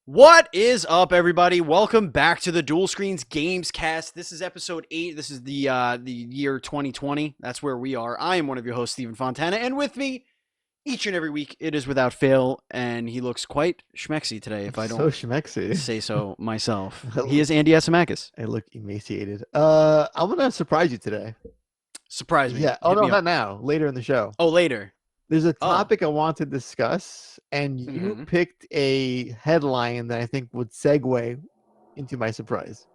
What is up, everybody? Welcome back to the Dual Screens Gamescast. This is episode 8. This is the year 2020. That's where we are. I am one of your hosts, Stephen Fontana, and with me each and every week, it is without fail, and he looks quite schmexy today, if I So don't schmexy. say so myself. I He look, is Andy Asimakis. I look emaciated. I'm gonna surprise you today. Surprise me. Yeah. Oh Hit no, me up. not now. Later in the show. Oh, later. There's a Oh. topic I want to discuss, and you Mm-hmm. picked a headline that I think would segue into my surprise.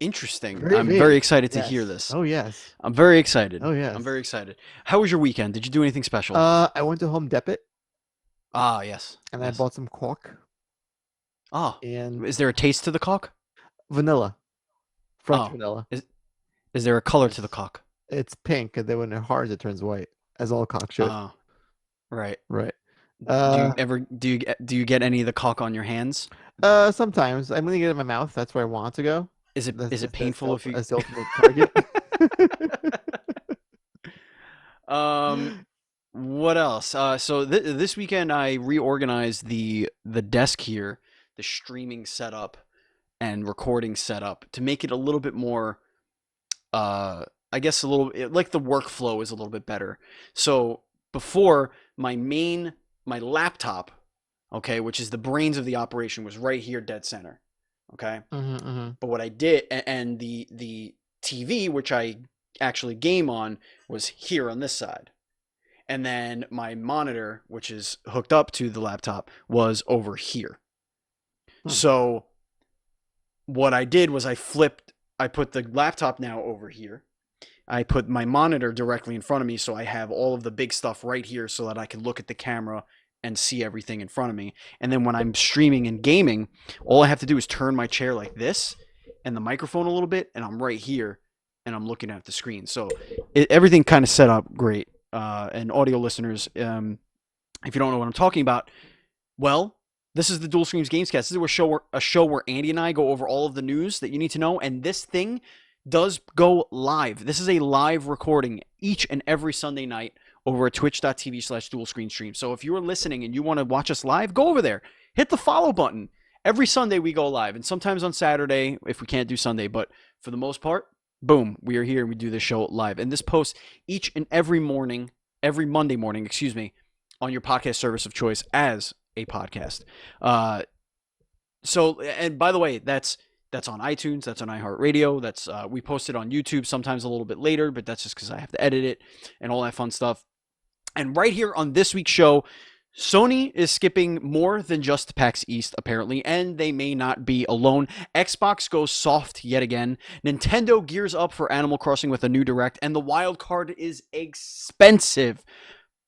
Interesting. Very I'm very vague. excited to hear Yes. this. Oh yes. I'm very excited. Oh I'm yes. very excited. How was your weekend? Did you do anything special? I went to Home Depot Ah, yes. and I Yes. bought some cork Oh, and is there a taste to the cock? vanilla, French Oh, vanilla. is there a color to the Yes. cock? It's pink, and then when it hards, it turns white, as all cock should. Oh, right. Right. Do you get any of the cock on your hands? Sometimes I'm gonna get it in my mouth. That's where I want to go. Is it That's is it that's that's the, painful if ult- you that's the ultimate target. um what else? So this weekend I reorganized the desk here, the streaming setup and recording setup to make it a little bit more I guess like the workflow is a little bit better. So before my laptop, okay, which is the brains of the operation, was right here dead center. Okay. Mm-hmm. But what I did, and the TV, which I actually game on, was here on this side. And then my monitor, which is hooked up to the laptop, was over here. Hmm. So what I did was I put the laptop now over here. I put my monitor directly in front of me, so I have all of the big stuff right here so that I can look at the camera and see everything in front of me. And then when I'm streaming and gaming, all I have to do is turn my chair like this and the microphone a little bit, and I'm right here and I'm looking at the screen. So everything kind of set up great. And audio listeners, if you don't know what I'm talking about, well, this is the Dual Screens Gamescast. This is a show where Andy and I go over all of the news that you need to know, and this thing does go live. This is a live recording each and every Sunday night over at twitch.tv/dual screen stream. So if you're listening and you want to watch us live, go over there. Hit the follow button. Every Sunday we go live, and sometimes on Saturday if we can't do Sunday, but for the most part, boom, we are here and we do this show live. And this posts each and every Monday morning, on your podcast service of choice as a podcast. And by the way, that's on iTunes, that's on iHeartRadio, that's we post it on YouTube sometimes a little bit later, but that's just because I have to edit it and all that fun stuff. And right here on this week's show, Sony is skipping more than just PAX East, apparently, and they may not be alone. Xbox goes soft yet again. Nintendo gears up for Animal Crossing with a new Direct, and the wild card is expensive.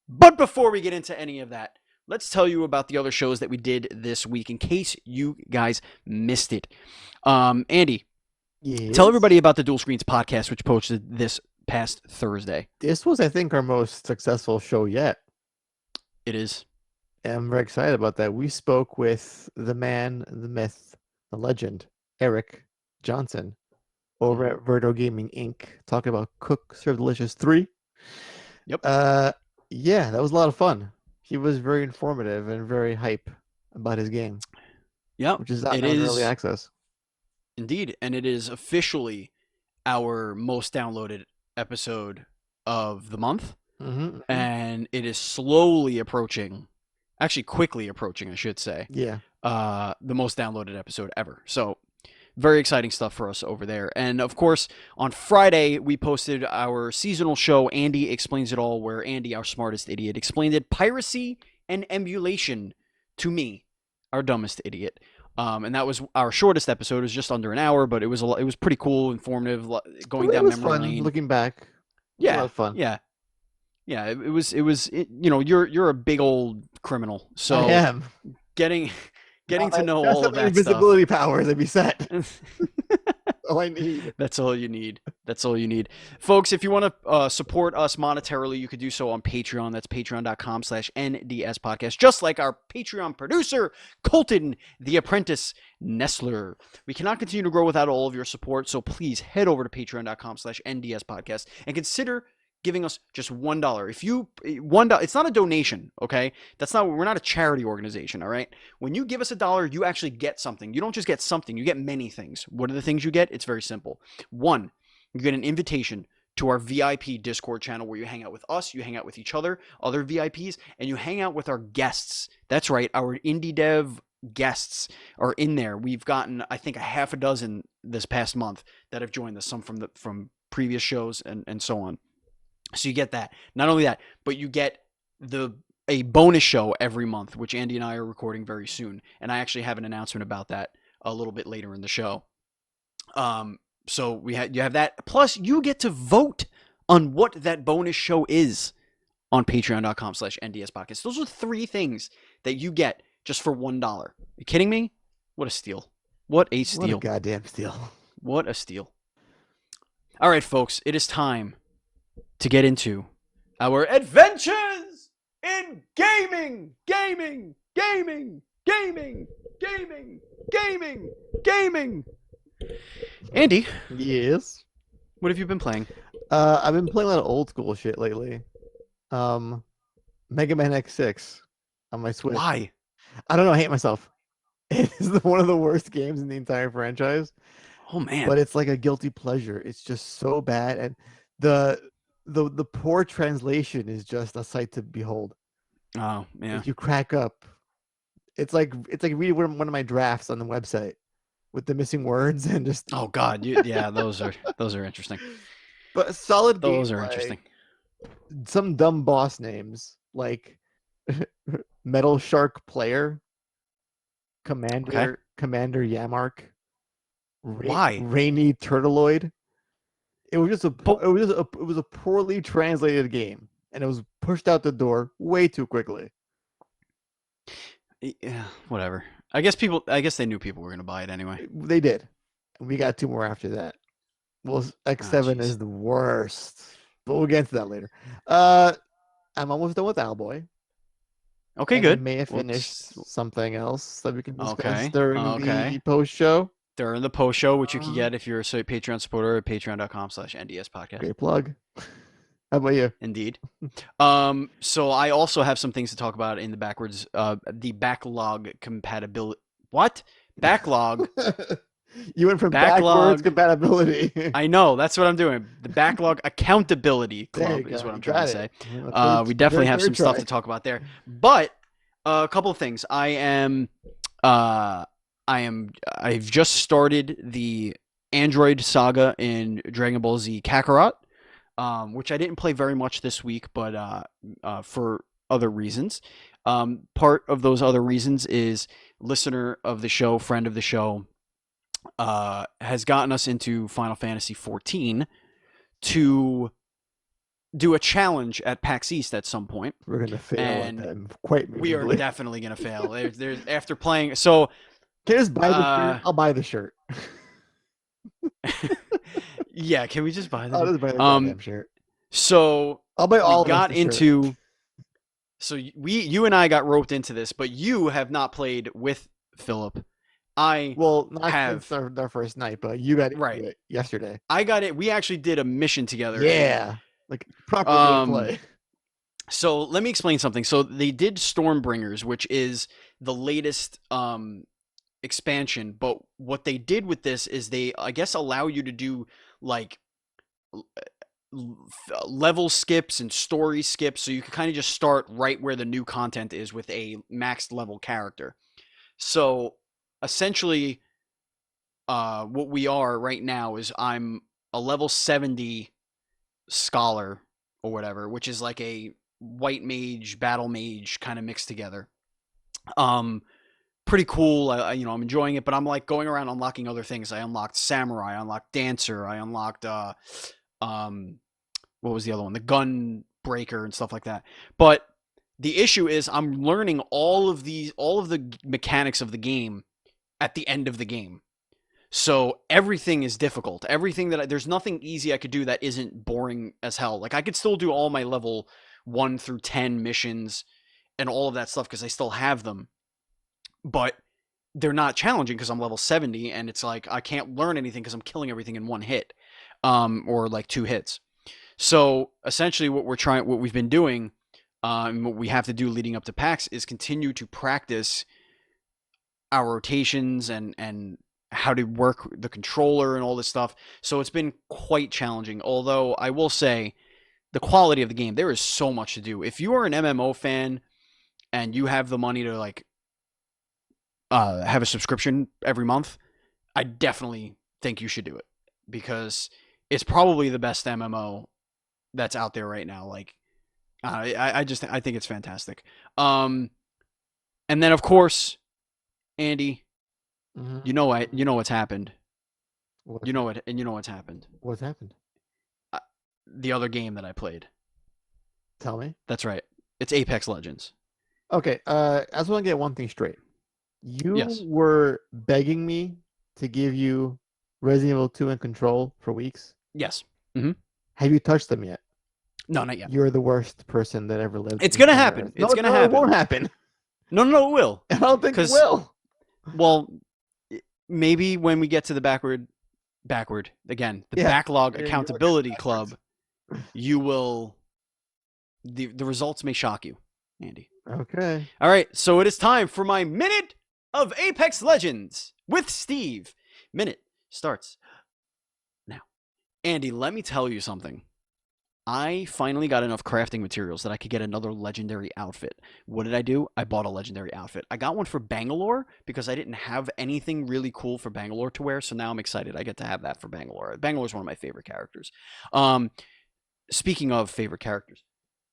But before we get into any of that, let's tell you about the other shows that we did this week in case you guys missed it. Andy, tell Yes. everybody about the Dual Screens podcast, which posted this past Thursday. This was, I think, our most successful show yet. It is. And I'm very excited about that. We spoke with the man, the myth, the legend, Eric Johnson, over at Verto Gaming Inc. Talking about Cook Serve Delicious 3. Yep. Yeah, that was a lot of fun. He was very informative and very hype about his game. Yep. Which is out It now in is early access. indeed, and it is officially our most downloaded episode of the month, and it is slowly approaching, actually quickly approaching, I should say. Yeah. The most downloaded episode ever. So very exciting stuff for us over there. And of course, on Friday, we posted our seasonal show, Andy Explains It All, where Andy, our smartest idiot, explained it piracy and emulation to me, our dumbest idiot. And that was our shortest episode. It was just under an hour, but it was pretty cool, informative, going down memory fun lane. looking back. Yeah, a lot of fun. Yeah. It was. You're a big old criminal, so I am. getting to know That's all of that invisibility powers. I'd be set. stuff. All I need. That's all you need. That's all you need. Folks, if you want to support us monetarily, you could do so on Patreon. That's patreon.com/NDS podcast. Just like our Patreon producer, Colton, the apprentice Nestler. We cannot continue to grow without all of your support, so please head over to patreon.com/NDS podcast and consider giving us just $1. If you $1, it's not a donation, okay? We're not a charity organization, all right? When you give us $1, you actually get something. You don't just get something, you get many things. What are the things you get? It's very simple. One, you get an invitation to our VIP Discord channel where you hang out with us, you hang out with each other, other VIPs, and you hang out with our guests. That's right, our indie dev guests are in there. We've gotten, I think, a half a dozen this past month that have joined us, some from previous shows and so on. So you get that. Not only that, but you get a bonus show every month, which Andy and I are recording very soon, and I actually have an announcement about that a little bit later in the show. So you have that. Plus, you get to vote on what that bonus show is on patreon.com/NDS podcast. Those are 3 things that you get just for $1. Are you kidding me? What a steal. What a steal. What a goddamn steal. What a steal. All right, folks, it is time to get into our adventures in gaming. Andy, Yes. what have you been playing? I've been playing a lot of old school shit lately. Mega Man X6 on my Switch. Why? I don't know. I hate myself. It is one of the worst games in the entire franchise. Oh man. But it's like a guilty pleasure. It's just so bad, and the poor translation is just a sight to behold. Oh yeah. You crack up. It's like reading one of my drafts on the website with the missing words and just. Oh god. Yeah. Those are interesting. But solid. Those are gameplay. interesting. Some dumb boss names like Metal Shark Player, Commander Yamark. Why? Rainy Turtleoid. It was just it was a poorly translated game, and it was pushed out the door way too quickly. Yeah, whatever. I guess they knew people were gonna buy it anyway. They did. We got 2 more after that. Well, X7 is the worst, but we'll get into that later. I'm almost done with Owlboy. Okay, and good. I may have finished something else that we can discuss during the post show. During the post show, which you can get if you're a Patreon supporter at patreon.com/NDS podcast. Great plug. How about you? Indeed. So I also have some things to talk about in the the backlog compatibility. What? Backlog? You went from backwards compatibility. I know. That's what I'm doing. The backlog accountability club is what I'm trying to say. We definitely have some stuff to talk about there. But a couple of things. I've just started the Android saga in Dragon Ball Z Kakarot, which I didn't play very much this week, but for other reasons. Part of those other reasons is listener of the show, friend of the show, has gotten us into Final Fantasy XIV to do a challenge at PAX East at some point. We're gonna fail at that quite miserably. We are definitely gonna fail. There's after playing. So can I just buy the shirt? I'll buy the shirt. Yeah, can we just buy that? I'll just buy the goddamn shirt. So I'll buy all. We got into. So you and I got roped into this, but you have not played with Philip. Not since our first night, but you got it yesterday. I got it. We actually did a mission together. Yeah, like proper play. So let me explain something. So they did Stormbringers, which is the latest expansion, but what they did with this is they, I guess, allow you to do like level skips and story skips, so you can kind of just start right where the new content is with a maxed level character. So essentially what we are right now is I'm a level 70 scholar or whatever, which is like a white mage, battle mage kind of mixed together. Pretty cool. I'm enjoying it, but I'm like going around unlocking other things. I unlocked samurai, I unlocked dancer, I unlocked what was the other one? The gun breaker and stuff like that. But the issue is I'm learning all of the mechanics of the game at the end of the game. So everything is difficult. Everything there's nothing easy I could do that isn't boring as hell. Like I could still do all my level 1 through 10 missions and all of that stuff because I still have them. But they're not challenging because I'm level 70 and it's like I can't learn anything because I'm killing everything in one hit. Or like 2 hits. So essentially, what we've been doing, and what we have to do leading up to PAX is continue to practice our rotations and how to work the controller and all this stuff. So it's been quite challenging. Although I will say, the quality of the game, there is so much to do. If you are an MMO fan and you have the money to like have a subscription every month, I definitely think you should do it because it's probably the best MMO that's out there right now. Like, I think it's fantastic. And then of course, Andy, Hmm. you know what's happened. What's You know what, and you know what's happened. what's happened? Uh, the other game that I played. Tell me. That's right. It's Apex Legends. Okay. I just want to get one thing straight. You Yes. were begging me to give you Resident Evil 2 and Control for weeks. Yes. Hmm. Have you touched them yet? No, not yet. You're the worst person that ever lived It's on gonna planet happen. Earth. It's gonna No, it happen. won't happen. No, no, no, it will. I don't think it Because will. well, maybe when we get to the backward again, the Yeah. backlog You're going accountability backwards. club, you will. The results may shock you, Andy. Okay. All right, so it is time for my minute of Apex Legends with Steve. Minute starts now. Andy, let me tell you something. I finally got enough crafting materials that I could get another legendary outfit. What did I do? I bought a legendary outfit. I got one for Bangalore because I didn't have anything really cool for Bangalore to wear, so now I'm excited. I get to have that for Bangalore. Bangalore is one of my favorite characters. Um, Speaking of favorite characters,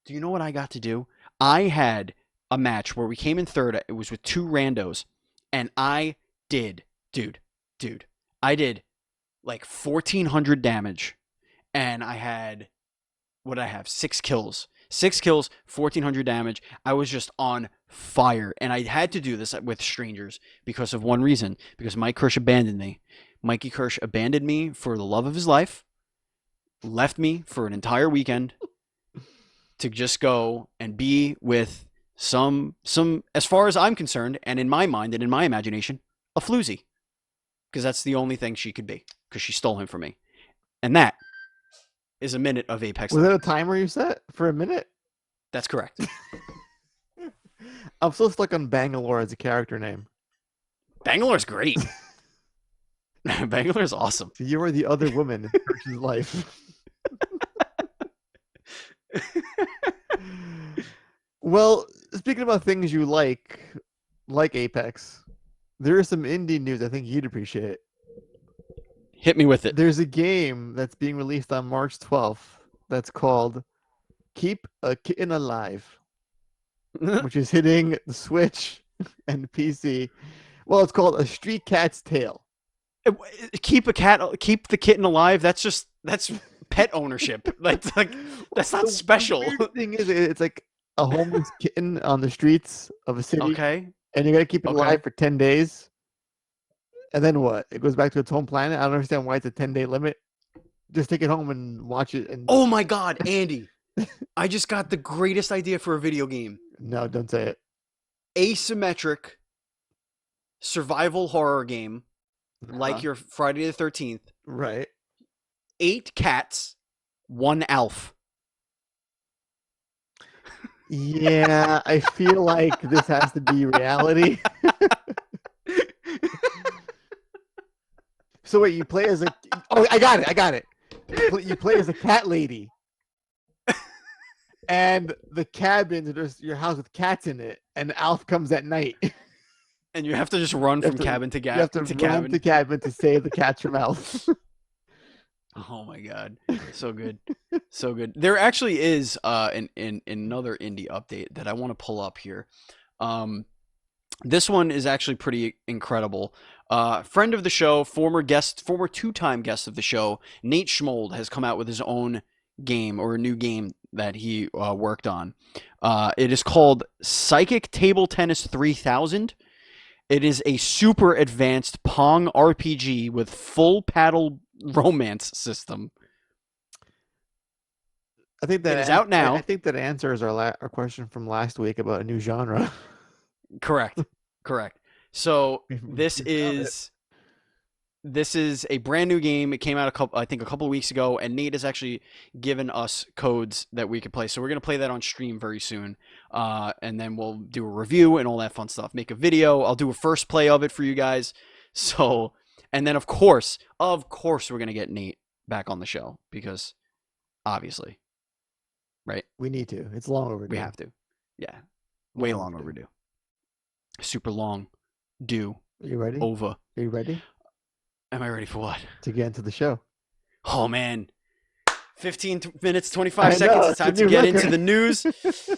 do you know what I got to do? I had a match where we came in third. It was with two randos, and I did, dude, I did like 1,400 damage, and I had what did I have? 6 kills. 6 kills, 1,400 damage. I was just on fire. And I had to do this with strangers because of one reason. Because Mike Kirsch abandoned me. Mikey Kirsch abandoned me for the love of his life, left me for an entire weekend to just go and be with some, as far as I'm concerned, and in my mind and in my imagination, a floozy. Because that's the only thing she could be. Because she stole him from me. And that is a minute of Apex Was that a Legends. timer you set for a minute? That's correct. I'm still stuck on Bangalore as a character name. Bangalore's great. Bangalore's awesome. So you are the other woman in Kirsch's life. Well, speaking about things you like Apex, there is some indie news I think you'd appreciate. Hit me with it. There's a game that's being released on March 12th that's called Keep a Kitten Alive, which is hitting the Switch and PC. Well, it's called A Street Cat's Tale. Keep the kitten alive. That's pet ownership. Like that's not The special. weird thing is, it's like a homeless kitten on the streets of a city, Okay. and you gotta keep it Okay. alive for 10 days. And then what? It goes back to its home planet. I don't understand why it's a 10-day limit. Just take it home and watch it. And Oh my God, Andy! I just got the greatest idea for a video game. no, don't say it. Asymmetric survival horror game, like Uh-huh. your Friday the 13th. Right. 8 cats, 1 elf. Yeah, I feel like this has to be reality. So wait, you play as a... Oh, I got it. You play as a cat lady. And the cabin, there's your house with cats in it, and Alf comes at night. And you have to just run You have from to- cabin to You have to run cabin. to cabin to save the cats from Alf. Oh my God, so good, so good. There actually is in another indie update that I want to pull up here. This one is actually pretty incredible. Friend of the show, former 2-time guest of the show, Nate Schmold has come out with his own game, or a new game that he worked on. It is called Psychic Table Tennis 3000. It is a super advanced Pong RPG with full paddle romance system. I think that It is out now. I think that answers our question from last week about a new genre. Correct. So We this found it. is This is a brand new game. It came out I think a couple of weeks ago, and Nate has actually given us codes that we could play. So we're gonna play that on stream very soon, and then we'll do a review and all that fun stuff. Make a video. I'll do a first play of it for you guys. So, and then of course, we're gonna get Nate back on the show because obviously, right? We need to. It's long overdue. We have to. Yeah, way long overdue. Super long. Due. Are you ready? Over. Are you ready? Am I ready for what? To get into the show. Oh, man. 15 minutes, 25 seconds. Know, it's time to get into the news.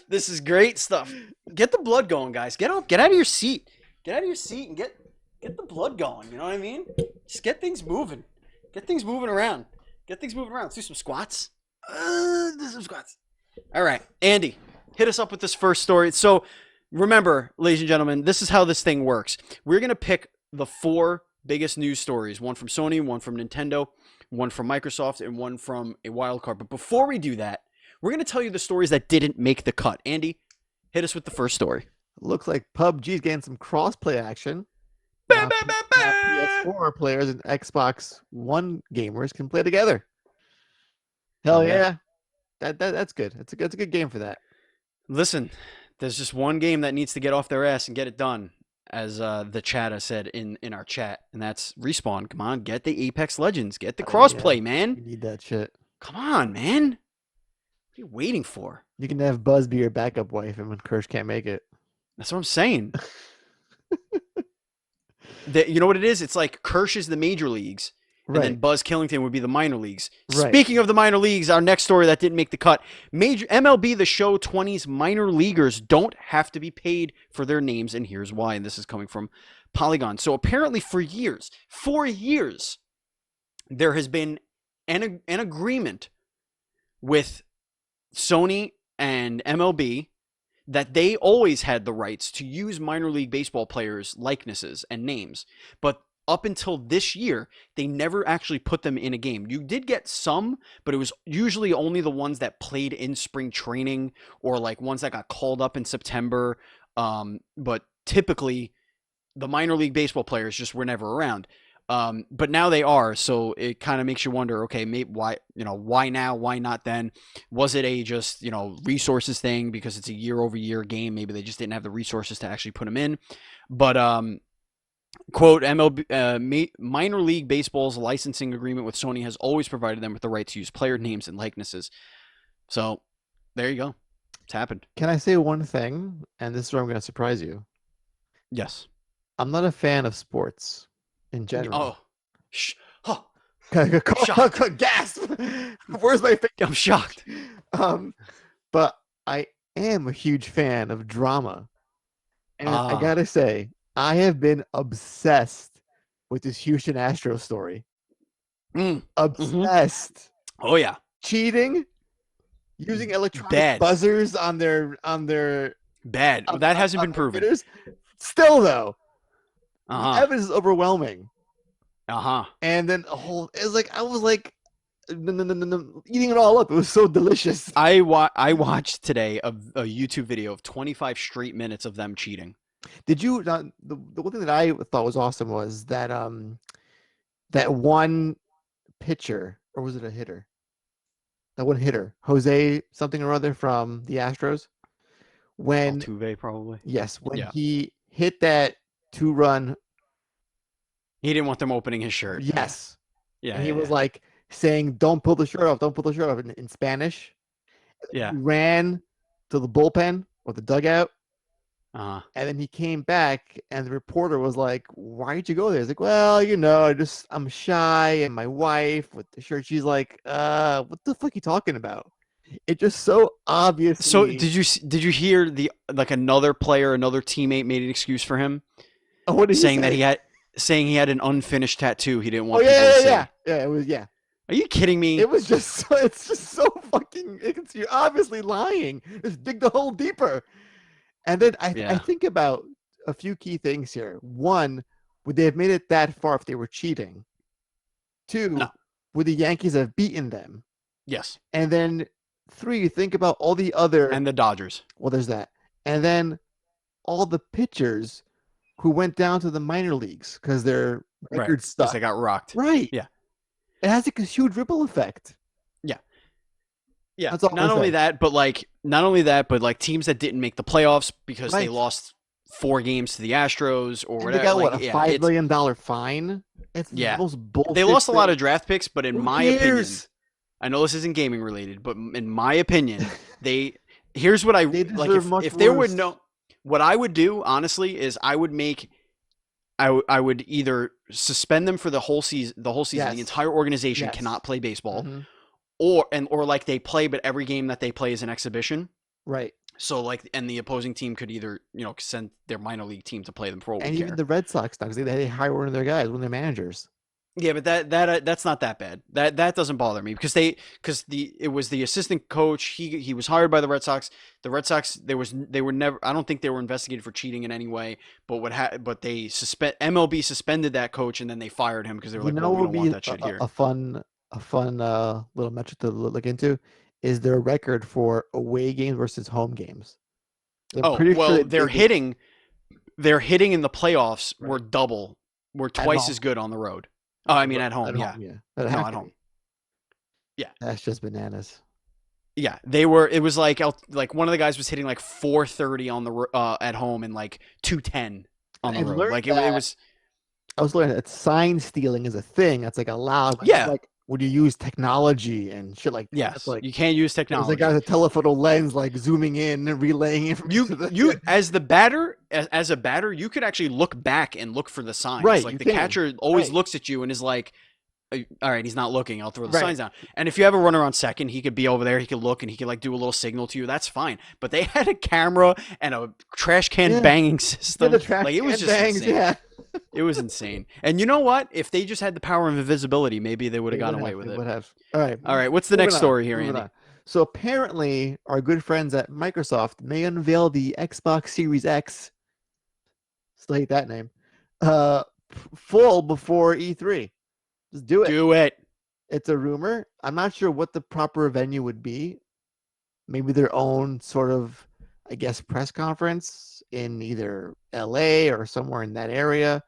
This is great stuff. Get the blood going, guys. Get out of your seat. Get out of your seat and get the blood going. You know what I mean? Just get things moving. Get things moving around. Let's do some squats. All right. Andy, hit us up with this first story. So remember, ladies and gentlemen, this is how this thing works. We're going to pick the 4 biggest news stories, one from Sony, one from Nintendo, one from Microsoft, and one from a wild card. But before we do that, we're going to tell you the stories that didn't make the cut. Andy, hit us with the first story. Looks like PUBG's getting some cross-play action. Now PS4 players and Xbox One gamers can play together. Hell yeah. That's good. It's a good game for that. Listen, there's just one game that needs to get off their ass and get it done, as the chatter said in our chat, and that's Respawn. Come on, get the Apex Legends. Get the crossplay, man. You need that shit. Come on, man. What are you waiting for? You can have Buzz be your backup wife, and when Kirsch can't make it. That's what I'm saying. You know what it is? It's like Kirsch is the major leagues, and then Buzz Killington would be the minor leagues. Right. Speaking of the minor leagues, our next story that didn't make the cut. Major MLB The Show 20's minor leaguers don't have to be paid for their names, and here's why. And this is coming from Polygon. So apparently for years, there has been an agreement with Sony and MLB that they always had the rights to use minor league baseball players' likenesses and names. But up until this year, they never actually put them in a game. You did get some, but it was usually only the ones that played in spring training or like ones that got called up in September. But typically, the minor league baseball players just were never around. But now they are, so it kind of makes you wonder, okay, maybe why now? Why not then? Was it a just, resources thing because it's a year-over-year game? Maybe they just didn't have the resources to actually put them in. But quote, MLB, minor league baseball's licensing agreement with Sony has always provided them with the right to use player names and likenesses. So there you go. It's happened. Can I say one thing? And this is where I'm going to surprise you. Yes. I'm not a fan of sports in general. Oh. Gasp! Where's my face? I'm shocked. But I am a huge fan of drama. And I gotta say, I have been obsessed with this Houston Astros story. Obsessed. Mm-hmm. Oh yeah. Cheating, using electronic buzzers on their bad. That hasn't been proven. Computers. Still though, the evidence is overwhelming. And then I was like eating it all up. It was so delicious. I watched today a YouTube video of 25 straight minutes of them cheating. Did you? The one thing that I thought was awesome was that that one pitcher, or was it a hitter? That one hitter, Jose something or other from the Astros. When Altuve probably. Yes, when he hit that 2-run. He didn't want them opening his shirt. Yes. Yeah. And he was like saying, "Don't pull the shirt off. Don't pull the shirt off," in Spanish. Yeah. He ran to the bullpen or the dugout. And then he came back, and the reporter was like, "Why'd you go there?" He's like, "Well, I'm shy, and my wife with the shirt." She's like, "What the fuck are you talking about?" It just so obvious. So did you hear another player, another teammate made an excuse for him? Oh, what did saying he say? Saying he had an unfinished tattoo he didn't want people to see. Yeah, it was. Are you kidding me? It was just it's just so fucking. You're obviously lying. Just dig the hole deeper. And then I think about a few key things here. One, would they have made it that far if they were cheating? Two, would the Yankees have beaten them? Yes. And then 3, think about all the other... And the Dodgers. Well, there's that. And then all the pitchers who went down to the minor leagues because they're Right. Record Because they stuck. got rocked. Right. Yeah. It has like a huge ripple effect. Yeah. Yeah. That's all I'm Not only saying. that, but like teams that didn't make the playoffs because they Right. lost 4 games to the Astros or And they whatever. got what, Like, a yeah, $5 million fine? It's the yeah. most They bullshit lost a lot thing. of draft picks, but in Who my opinion, cares? I know this isn't gaming related, but in my opinion, they here's what I They like. deserve much If there were worse. no, what I would do honestly is I would either suspend them for the whole season. The Yes. entire organization Yes. cannot play baseball, hmm or like they play, but every game that they play is an exhibition. Right. So like, and the opposing team could either send their minor league team to play them for all we And even care. the Red Sox now, because they hire one of their guys, one of their managers. Yeah, but that's not that bad. That doesn't bother me because it was the assistant coach. He was hired by the Red Sox. The Red Sox they were never. I don't think they were investigated for cheating in any way. But they MLB suspended that coach and then they fired him because they were You like, know well, we what would don't want be that shit here. a fun little metric to look into is their record for away games versus home games. I'm Oh pretty sure well, they're hitting in the playoffs right. were At twice home. as good on the road. Oh, I mean at home. At Yeah, home, yeah. That no, have at to home. be. Yeah. That's just bananas. Yeah, they were. It was like one of the guys was hitting like 430 on the at home and like 210 on the I road. learned Like that it was. I was learning that sign stealing is a thing that's like allowed. But Yeah. like when you use technology and shit like that, Yes, that's like you can't use there's a technology. guy with a telephoto lens like zooming in and relaying information. You as the batter as a batter, you could actually look back and look for the signs. Right, Like you the can. catcher always Right. looks at you and is like, all right, he's not looking. I'll throw the Right. signs down. And if you have a runner on second, he could be over there. He could look and he could like do a little signal to you. That's fine. But they had a camera and a trash can banging system. the trash Like it was can just bangs, insane. yeah. It was insane. And you know what? If they just had the power of invisibility, maybe they would have gotten away with They it. would have. All right. All right. What's the next story here, Andy? So apparently, our good friends at Microsoft may unveil the Xbox Series X. Still hate that name. Full before E3. Just do it. Do it. It's a rumor. I'm not sure what the proper venue would be. Maybe their own sort of, I guess, press conference in either LA or somewhere in that area,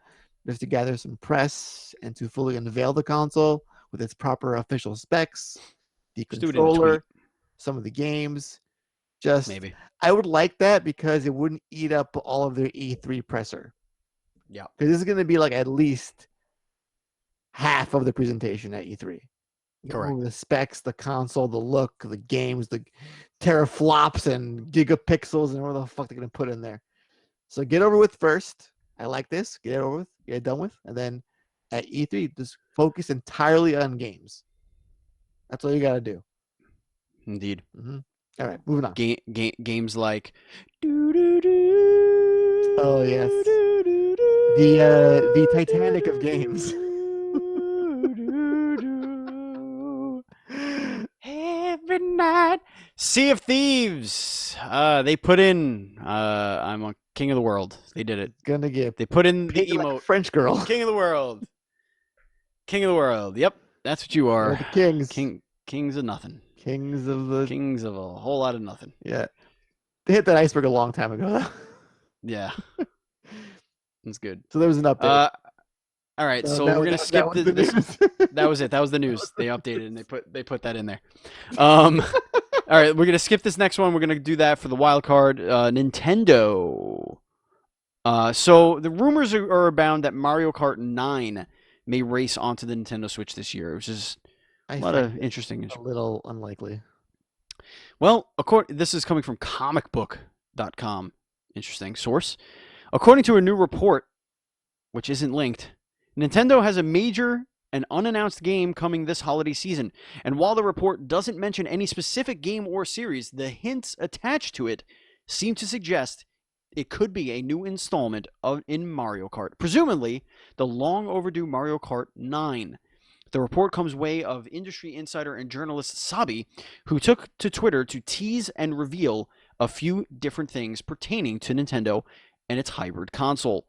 just to gather some press and to fully unveil the console with its proper official specs, the controller, some of the games. Just maybe. I would like that because it wouldn't eat up all of their E3 presser. Yeah. Because this is going to be like at least half of the presentation at E3. Correct. The specs, the console, the look, the games, the teraflops and gigapixels, and whatever the fuck they're going to put in there. So get over with first. I like this. Get it over with. Get it done with. And then at E3, just focus entirely on games. That's all you got to do. Indeed. Mm-hmm. All right, moving on. Games like. Oh, yes. The Titanic of games. Every night. Sea of Thieves. They put in. I'm a king of the world. They did it. It's gonna get. They put in the emote. Like French girl. King of the world. King of the world. Yep, that's what you are. The kings. Kings of nothing. Kings of a whole lot of nothing. Yeah, they hit that iceberg a long time ago. Yeah, that's good. So there was an update. All right, so we're gonna skip this. That was it. That was the news. They updated and they put that in there. All right, we're gonna skip this next one. We're gonna do that for the wild card. Nintendo. So the rumors are abound that Mario Kart 9 may race onto the Nintendo Switch this year, which is a lot of interesting. A little unlikely. Well, this is coming from comicbook.com. Interesting source. According to a new report, which isn't linked, Nintendo has a major and unannounced game coming this holiday season. And while the report doesn't mention any specific game or series, the hints attached to it seem to suggest it could be a new installment in Mario Kart, presumably the long overdue Mario Kart 9. The report comes way of industry insider and journalist Sabi, who took to Twitter to tease and reveal a few different things pertaining to Nintendo and its hybrid console.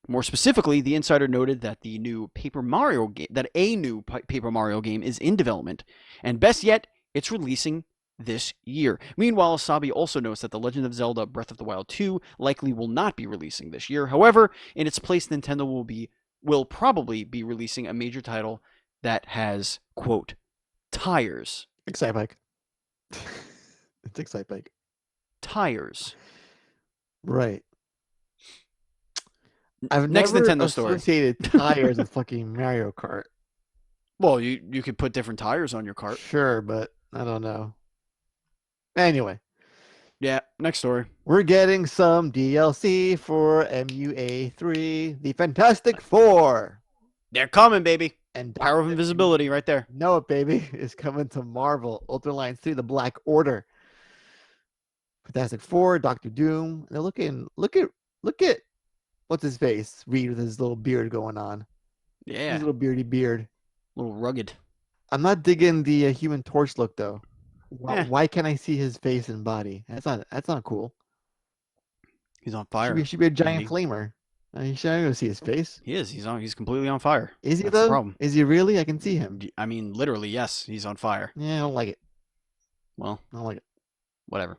More specifically, the insider noted that a new Paper Mario game is in development, and best yet, it's releasing this year. Meanwhile, Sabi also notes that The Legend of Zelda Breath of the Wild 2 likely will not be releasing this year. However, in its place, Nintendo will be will probably be releasing a major title that has, quote, tires. Excite Bike. It's Excite Bike. Tires. Right. I've Next never Nintendo story. associated tires with fucking Mario Kart. Well, you could put different tires on your cart. Sure, but I don't know. Anyway, Yeah, next story. we're getting some DLC for MUA3, the Fantastic Four. They're coming, baby. And Power of invisibility right there. Know it, baby, is coming to Marvel. Ultimate Alliance 3, The Black Order. Fantastic Four, Doctor Doom. They're look at what's his face? Reed with his little beard going on. Yeah. His little beardy beard. A little rugged. I'm not digging the Human Torch look though. Eh. Why can't I see his face and body? That's not cool. He's on fire. Should be a giant Andy. flamer. You should go see his face. He is. He's completely on fire. Is he That's though? the problem. Is he really? I can see him. I mean, literally, yes, he's on fire. Yeah, I don't like it. Well, I don't like it. whatever.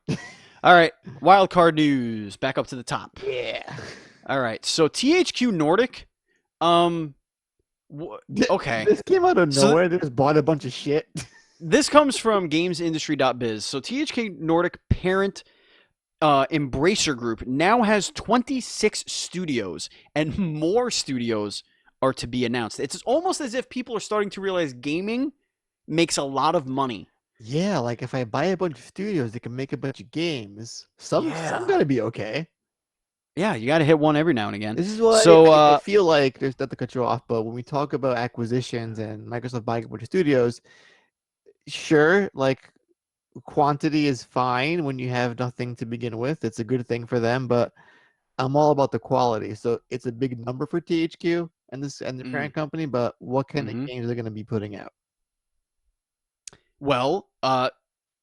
All right, wildcard news. Back up to the top. Yeah. All right, so THQ Nordic. Okay. This came out of So- nowhere. They just bought a bunch of shit. This comes from GamesIndustry.biz. So THQ Nordic parent Embracer Group now has 26 studios, and more studios are to be announced. It's almost as if people are starting to realize gaming makes a lot of money. Yeah, like if I buy a bunch of studios, they can make a bunch of games. Some Yeah. gotta be okay. Yeah, you got to hit one every now and again. This is what So, I feel like. There's not to cut you off, but when we talk about acquisitions and Microsoft buying a bunch of studios, sure, like quantity is fine when you have nothing to begin with. It's a good thing for them, but I'm all about the quality. So it's a big number for THQ and the parent company, but what kind of games they're going to be putting out? Well,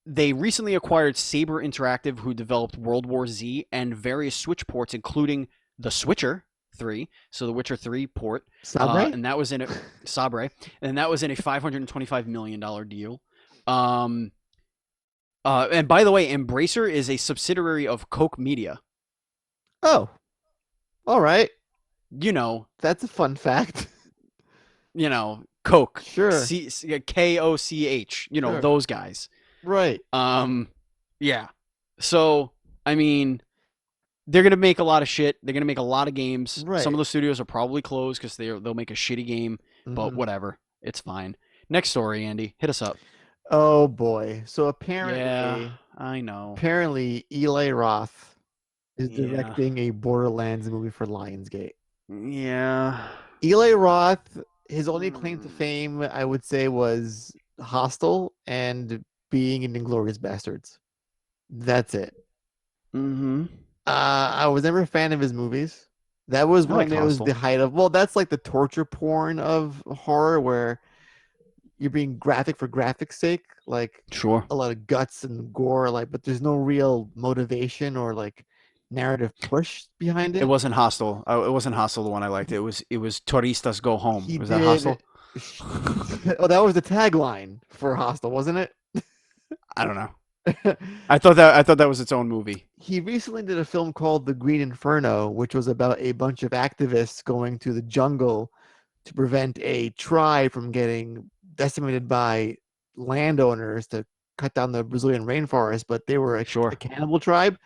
they recently acquired Saber Interactive, who developed World War Z and various Switch ports, including The Switcher 3, so the Witcher 3 port, Sabre? and that was in a Sabre, and that was in a $525 million deal. And by the way, Embracer is a subsidiary of Koch Media. Oh, all right. You know, That's a fun fact. Koch. Sure. Koch. You know, Sure. those guys. Right. Yeah. So, I mean, they're gonna make a lot of shit. They're gonna make a lot of games. Right. Some of the studios are probably closed because they'll make a shitty game. But Mhm. whatever, it's fine. Next story, Andy, hit us up. Oh boy. So apparently, Yeah, I know. Eli Roth is Yeah. directing a Borderlands movie for Lionsgate. Yeah. Eli Roth, his only claim to fame, I would say, was Hostel and being in Inglourious Bastards. That's it. Mm-hmm. I was never a fan of his movies. That was I when like it was Hostel. the height of, well, that's like the torture porn of horror where you're being graphic for graphic's sake, like Sure. a lot of guts and gore, like, but there's no real motivation or like narrative push behind it. It wasn't Hostile. It wasn't Hostile the one I liked. It was Turistas Go Home. He Was that did- Hostile? Oh, that was the tagline for Hostel, wasn't it? I don't know. I thought that was its own movie. He recently did a film called The Green Inferno, which was about a bunch of activists going to the jungle to prevent a tribe from getting decimated by landowners to cut down the Brazilian rainforest, but they were a cannibal tribe.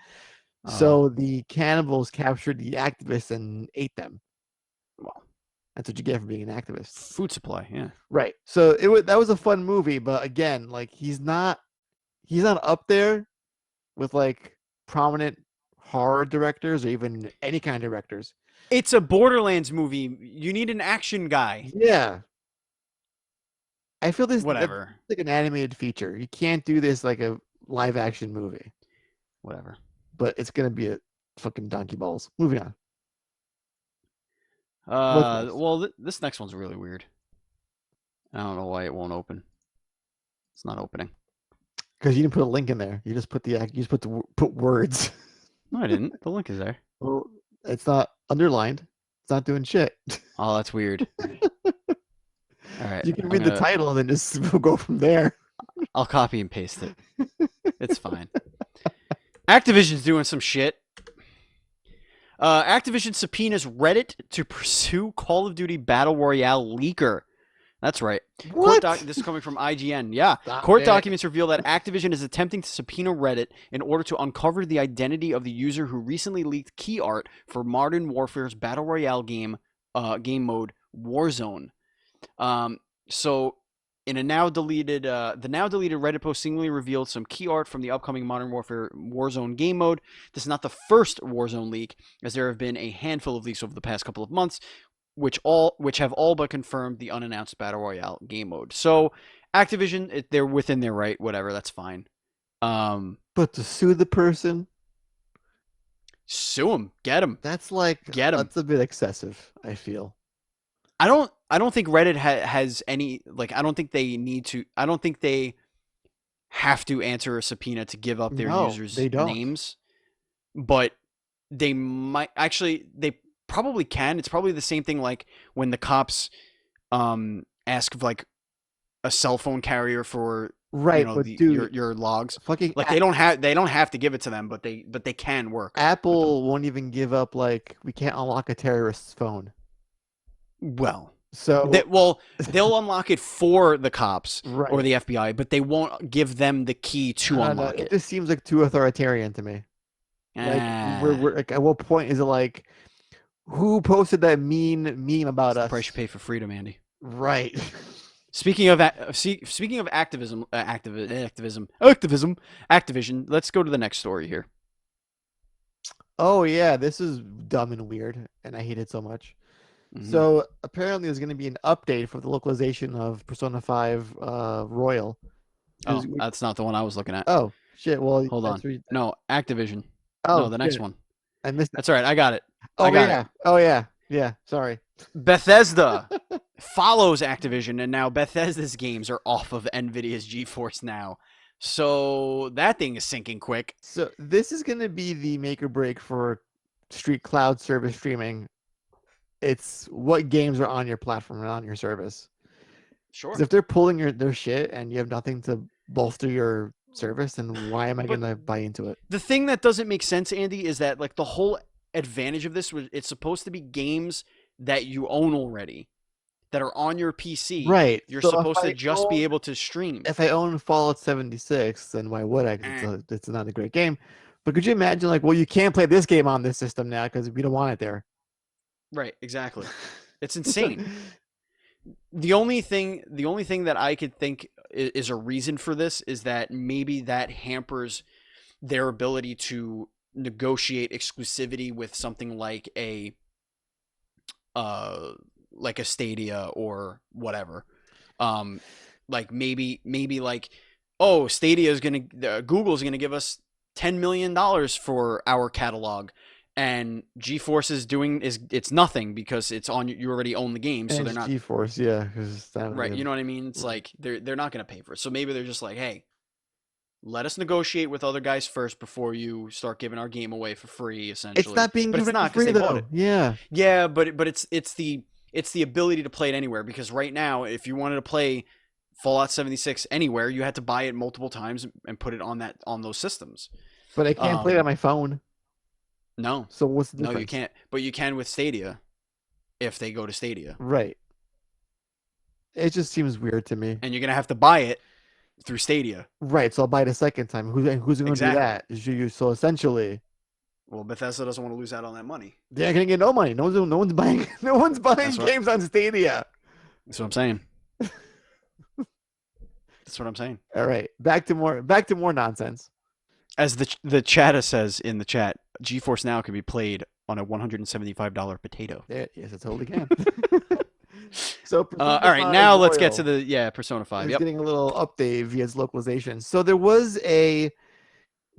So the cannibals captured the activists and ate them. Well, that's what you get for being an activist. Food supply, yeah. Right. So that was a fun movie, but again, like he's not up there with like prominent horror directors or even any kind of directors. It's a Borderlands movie. You need an action guy. Yeah. I feel this Whatever. like an animated feature. You can't do this like a live action movie. Whatever. But it's gonna be a fucking donkey balls. Moving on. Well, this next one's really weird. I don't know why it won't open. It's not opening. Because you didn't put a link in there. You just put put words. No, I didn't. The link is there. Well, it's not underlined. It's not doing shit. Oh, that's weird. All right. You can read the title and then just go from there. I'll copy and paste it. It's fine. Activision's doing some shit. Activision subpoenas Reddit to pursue Call of Duty Battle Royale leaker. That's right. What? This is coming from IGN. Yeah. Stop Court it. documents reveal that Activision is attempting to subpoena Reddit in order to uncover the identity of the user who recently leaked key art for Modern Warfare's Battle Royale game mode Warzone. So in a now deleted, the now deleted Reddit post seemingly revealed some key art from the upcoming Modern Warfare Warzone game mode. This is not the first Warzone leak, as there have been a handful of leaks over the past couple of months, which have all but confirmed the unannounced Battle Royale game mode. So Activision, they're within their right, whatever, that's fine. But to sue the person, Sue them, get them, that's like get them. that's a bit excessive, I feel. I don't think Reddit has any, like, I don't think they need to. I don't think they have to answer a subpoena to give up their No, users' they don't. names, but they might actually. They probably can. It's probably the same thing like when the cops ask like a cell phone carrier for Right, but dude, your logs. fucking Like they don't have to give it to them, but they can work with them. Apple won't even give up, like, we can't unlock a terrorist's phone. Well, So they'll unlock it for the cops right. or the FBI, but they won't give them the key to I don't know, unlock it it. just seems like too authoritarian to me. Like, we're like, at what point is it like, who posted that mean meme about It's the us? price you pay for freedom, Andy. Right. Speaking of activism, Activision. Let's go to the next story here. Oh yeah, this is dumb and weird, and I hate it so much. Mhm. So apparently, there's going to be an update for the localization of Persona 5 Royal. Oh, that's not the one I was looking at. Oh shit! Well, Hold on. No, Activision. Oh, no, the next shit. one. I missed it. That's all right. I got it. Oh I got yeah. it. Oh yeah. Yeah. Sorry. Bethesda follows Activision, and now Bethesda's games are off of Nvidia's GeForce Now. So that thing is sinking quick. So this is going to be the make or break for Street Cloud service streaming. It's what games are on your platform and on your service. Sure. 'Cause if they're pulling their shit and you have nothing to bolster your service, then why am I But- going to buy into it? The thing that doesn't make sense, Andy, is that like the whole advantage of this was it's supposed to be games that you own already that are on your PC. Right. You're So if supposed to I just be own- able to stream. If I own Fallout 76, then why would I? 'Cause it's not a great game. But could you imagine, like, well, you can't play this game on this system now because we don't want it there. Right, exactly. It's insane. The only thing that I could think is a reason for this is that maybe that hampers their ability to negotiate exclusivity with something like a Stadia or whatever. Like maybe like, oh, Stadia is Google's gonna give us $10 million for our catalog, and GeForce it's nothing because it's on, you already own the game, so And they're not GeForce, yeah, because right. You know what I mean? It's like they're not gonna pay for it. So maybe they're just like, hey, let us negotiate with other guys first before you start giving our game away for free. Essentially, it's not being but given it's not for free because they bought though. it. Yeah. Yeah, but it's the ability to play it anywhere, because right now, if you wanted to play Fallout 76 anywhere, you had to buy it multiple times and put it on those systems. But I can't play it on my phone. No. So what's the No, difference? you can't. But you can with Stadia if they go to Stadia. Right. It just seems weird to me. And you're going to have to buy it through Stadia. Right, so I'll buy it a second time. Who's going to Exactly. do that? So essentially, well, Bethesda doesn't want to lose out on that money. they're going to get no money. No one's buying That's right. games on Stadia. That's what I'm saying. That's what I'm saying. All right, back to more nonsense. As the chatter says in the chat, GeForce Now can be played on a $175 potato. Yes, it totally can. So, all right, now let's get to the Persona 5. It's Yep. getting a little update via its localization. So there was a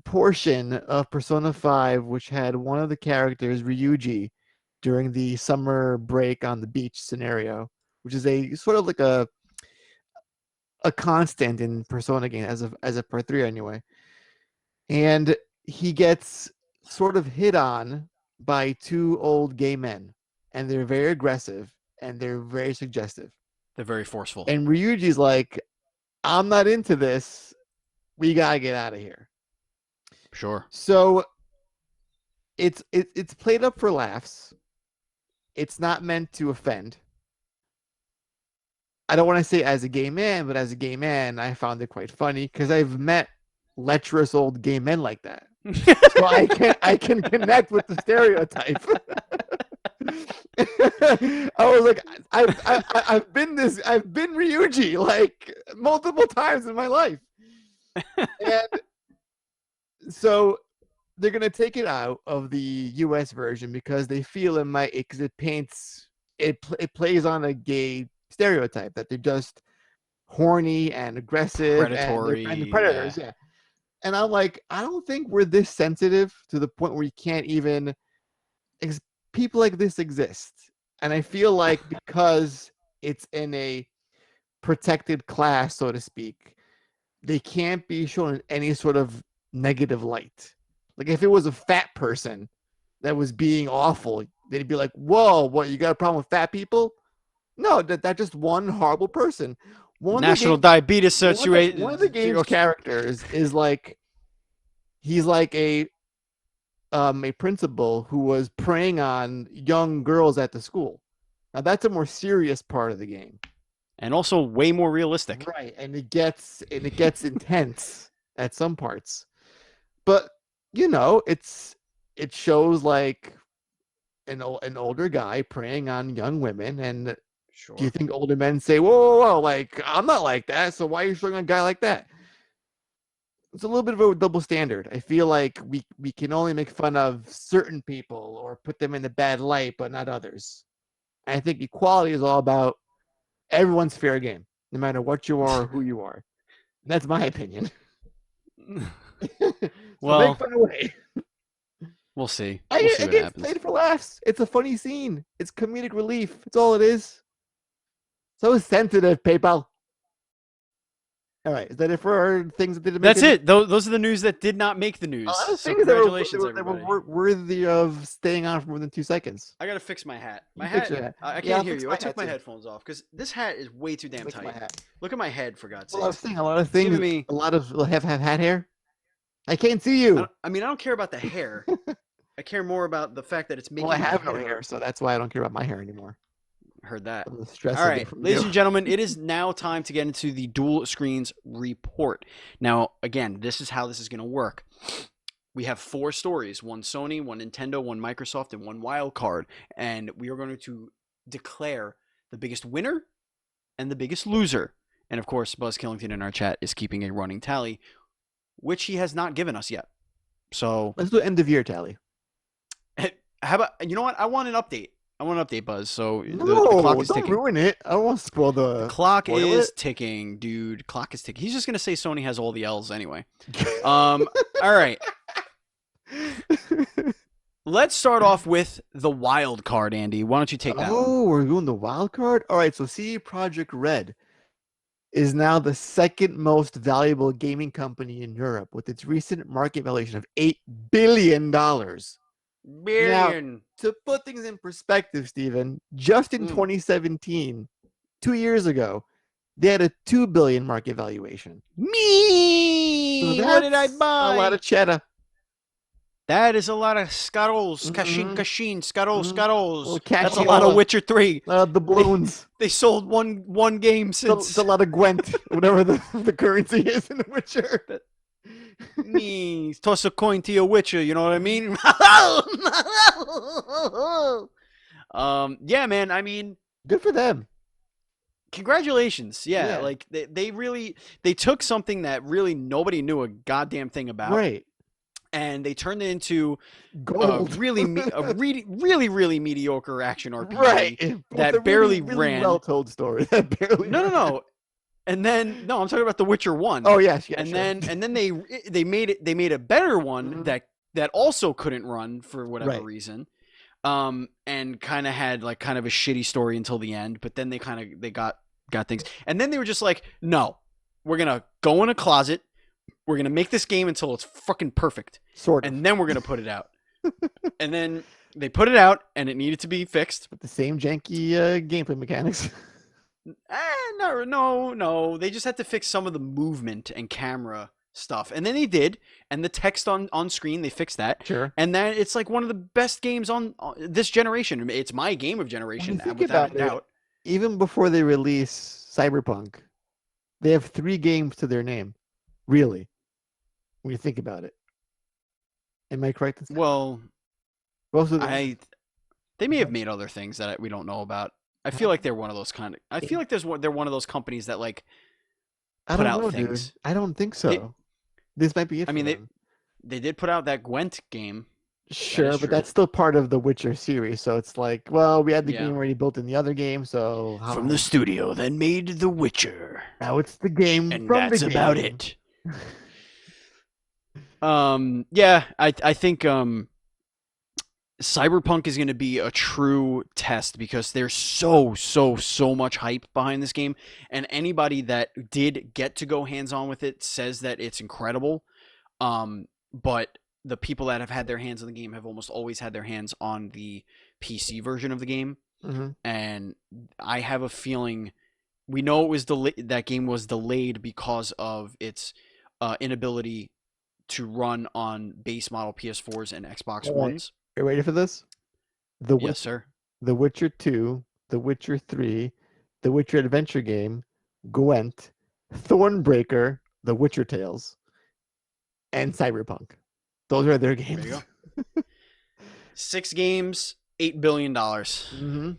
portion of Persona 5 which had one of the characters, Ryuji, during the summer break on the beach scenario, which is a sort of like a constant in Persona game as of part 3 anyway. And he gets sort of hit on by two old gay men, and they're very aggressive and they're very suggestive. They're very forceful. And Ryuji's like, I'm not into this. We gotta get out of here. Sure. So it's played up for laughs. It's not meant to offend. I don't want to say as a gay man, but as a gay man, I found it quite funny because I've met lecherous old gay men like that. So I can connect with the stereotype. I was like, I've been Ryuji like multiple times in my life, and so they're gonna take it out of the U.S. version because they feel because it paints it plays on a gay stereotype that they're just horny and aggressive and they're Predatory. predators. Yeah, and I'm like, I don't think we're this sensitive to the point where you can't even people like this exist. And I feel like because it's in a protected class, so to speak, they can't be shown in any sort of negative light. Like if it was a fat person that was being awful, they'd be like, whoa, what, you got a problem with fat people? No, that's just one horrible person. National Diabetes Association. One of the game's characters is like, he's like a principal who was preying on young girls at the school. Now that's a more serious part of the game, and also way more realistic. right? And it gets intense at some parts, but it shows like an older guy preying on young women. And Sure. do you think older men say, whoa, like I'm not like that, so why are you showing a guy like that? It's a little bit of a double standard. I feel like we can only make fun of certain people or put them in a bad light, but not others. And I think equality is all about everyone's fair game, no matter what you are or who you are. That's my opinion. So well, make fun away. We'll see. It's played for laughs. It's a funny scene. It's comedic relief. It's all it is. So sensitive, PayPal. All right, is that it for our things that didn't make That's it. Those are the news that did not make the news. So congratulations, everybody. That were worthy of staying on for more than 2 seconds. I gotta fix my hat. My hat. I can't hear you. I took my headphones off because this hat is way too damn tight. Look at my head, for God's sake. Well, I was saying a lot of things. A lot of have hat hair. I can't see you. I don't care about the hair. I care more about the fact that it's making. Well, I have no hair, so that's why I don't care about my hair anymore. Heard that. All right, ladies and gentlemen, it is now time to get into the dual screens report. Now, again, this is how this is going to work. We have 4 stories: one Sony, one Nintendo, one Microsoft, and one wildcard. And we are going to declare the biggest winner and the biggest loser. And of course, Buzz Killington in our chat is keeping a running tally, which he has not given us yet. So let's do end of year tally. How about, you know what? I want an update. Buzz. So no, the clock is ticking. Don't ruin it. I don't want to spoil the clock is ticking, dude. Clock is ticking. He's just gonna say Sony has all the L's anyway. All right. Let's start off with the wild card, Andy. Why don't you take that? Oh, we're doing the wild card. All right. So CD Projekt Red is now the second most valuable gaming company in Europe with its recent market valuation of $8 billion. Now, to put things in perspective, Steven, just in 2017, 2 years ago, they had a $2 billion market valuation. Me! So what did I buy? A lot of cheddar. That is a lot of scuttles. Kashin, scuttles. That's a lot of Witcher 3. A lot of the balloons. They sold one game since. It's a lot of Gwent, whatever the currency is in The Witcher. Me toss a coin to your Witcher, you know what I mean? Yeah, man. I mean, good for them. Congratulations. Yeah. Like they took something that really nobody knew a goddamn thing about. Right. And they turned it into gold. Really mediocre action RPG. Right. That barely ran. Well-told story. That barely. No. And then I'm talking about The Witcher 1. Oh yes, and then they made a better one that also couldn't run for whatever reason. And kind of had kind of a shitty story until the end, but then they got things. And then they were just like, "No. We're going to go in a closet. We're going to make this game until it's fucking perfect. And then we're going to put it out." And then they put it out and it needed to be fixed with the same janky gameplay mechanics. No. They just had to fix some of the movement and camera stuff. And then they did, and the text on screen, they fixed that. Sure. And then it's like one of the best games on this generation. It's my game of When you generation, think without a about it, doubt. even before they release Cyberpunk, they have 3 games to their name. Really, when you think about it. Am I correct in saying that? Well, Most of them. I they may have made other things that we don't know about. I feel like they're one of those kind of. I feel like they're one of those companies that like I put don't out know, dude. things. I don't think They, so. This might be it I for mean, them. they did put out that Gwent game. That is Sure, but true. that's still part of the Witcher series, so it's like, well, we had the Yeah. game already built in the other game, so From the studio that made The Witcher, now it's the game and from the that's about game. it. Yeah, I think Cyberpunk is going to be a true test because there's so much hype behind this game, and anybody that did get to go hands on with it says that it's incredible. But the people that have had their hands on the game have almost always had their hands on the PC version of the game, Hmm. and I have a feeling we know it was that game was delayed because of its inability to run on base model PS4s and Xbox All right. Ones. Are you ready for this? The Yes, Witcher, sir. The Witcher 2, The Witcher 3, The Witcher Adventure Game, Gwent, Thornbreaker, The Witcher Tales, and Cyberpunk. Those are their There you games. go. 6 games, $8 billion. Hmm. All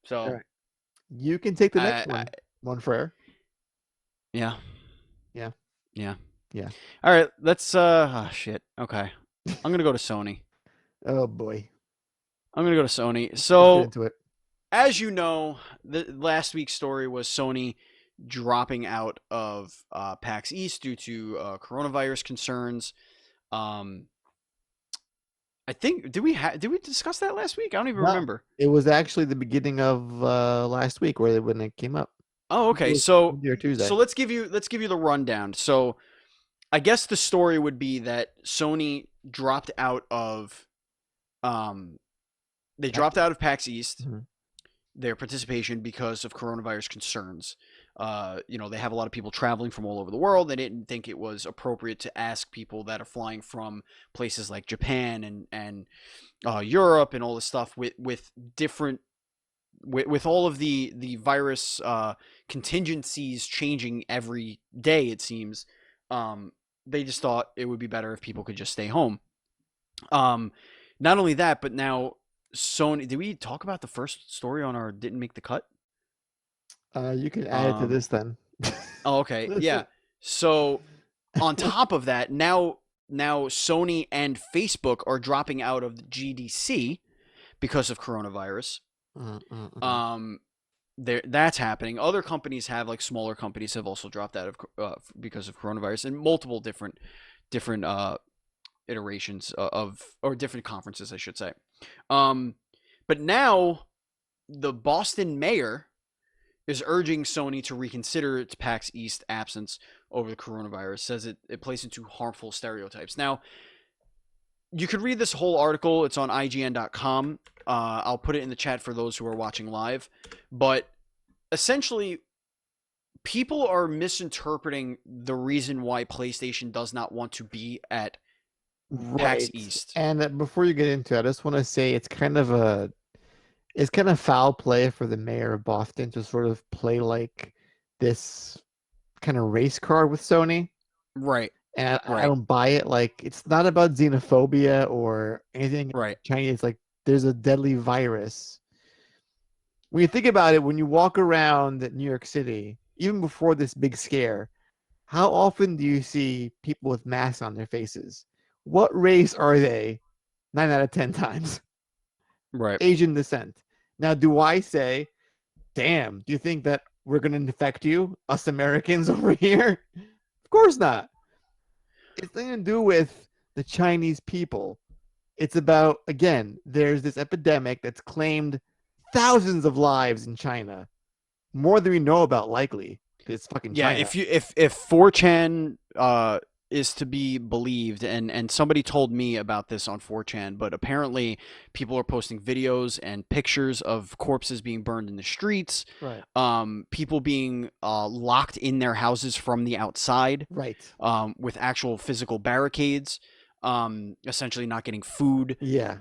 So, right. You can take the next I one. One for yeah, yeah, yeah. yeah. All right, let's. Shit. Okay, I'm gonna go to Sony. Oh boy. I'm gonna go to Sony. Let's get So, into it. as you know, the last week's story was Sony dropping out of PAX East due to coronavirus concerns. Um, I think did we discuss that last week? I don't even No, remember. it was actually the beginning of last week when it came up. Oh, It okay. was So Monday or Tuesday. so let's give you the rundown. So I guess the story would be that Sony dropped out of um they dropped out of PAX East, Mhm. their participation because of coronavirus concerns. They have a lot of people traveling from all over the world. They didn't think it was appropriate to ask people that are flying from places like Japan and Europe and all this stuff with different with all of the virus contingencies changing every day. It seems they just thought it would be better if people could just stay home. Um, Not only that, but now Sony. Did we talk about the first story on our didn't make the cut? You can add it to Um, this then. oh, okay, yeah. So on top of that, now Sony and Facebook are dropping out of the GDC because of coronavirus. Mm. Um, that's happening. Other companies have, like smaller companies, have also dropped out of because of coronavirus, and multiple different iterations of or different conferences, I should say. Um, but now the Boston mayor is urging Sony to reconsider its PAX East absence over the coronavirus. Says it plays into harmful stereotypes. Now, you could read this whole article. It's on IGN.com. I'll put it in the chat for those who are watching live. But essentially, people are misinterpreting the reason why PlayStation does not want to be at PAX Right. East. And before you get into it, I just want to say it's kind of foul play for the mayor of Boston to sort of play like this kind of race card with Sony. Right, And I right, don't buy it. Like, it's not about xenophobia or anything right. Chinese. It's like there's a deadly virus. When you think about it, when you walk around New York City, even before this big scare, how often do you see people with masks on their faces? What race are they? 9 out of 10 times. Right. Asian descent. Now, do I say, damn, do you think that we're going to infect you, us Americans over here? Of course not. It's nothing to do with the Chinese people. It's about, again, there's this epidemic that's claimed thousands of lives in China, more than we know about, likely. It's fucking Yeah, China. if 4chan is to be believed, and somebody told me about this on 4chan, but apparently people are posting videos and pictures of corpses being burned in the streets, Right. people being locked in their houses from the outside, Right. with actual physical barricades, essentially not getting food. Yeah.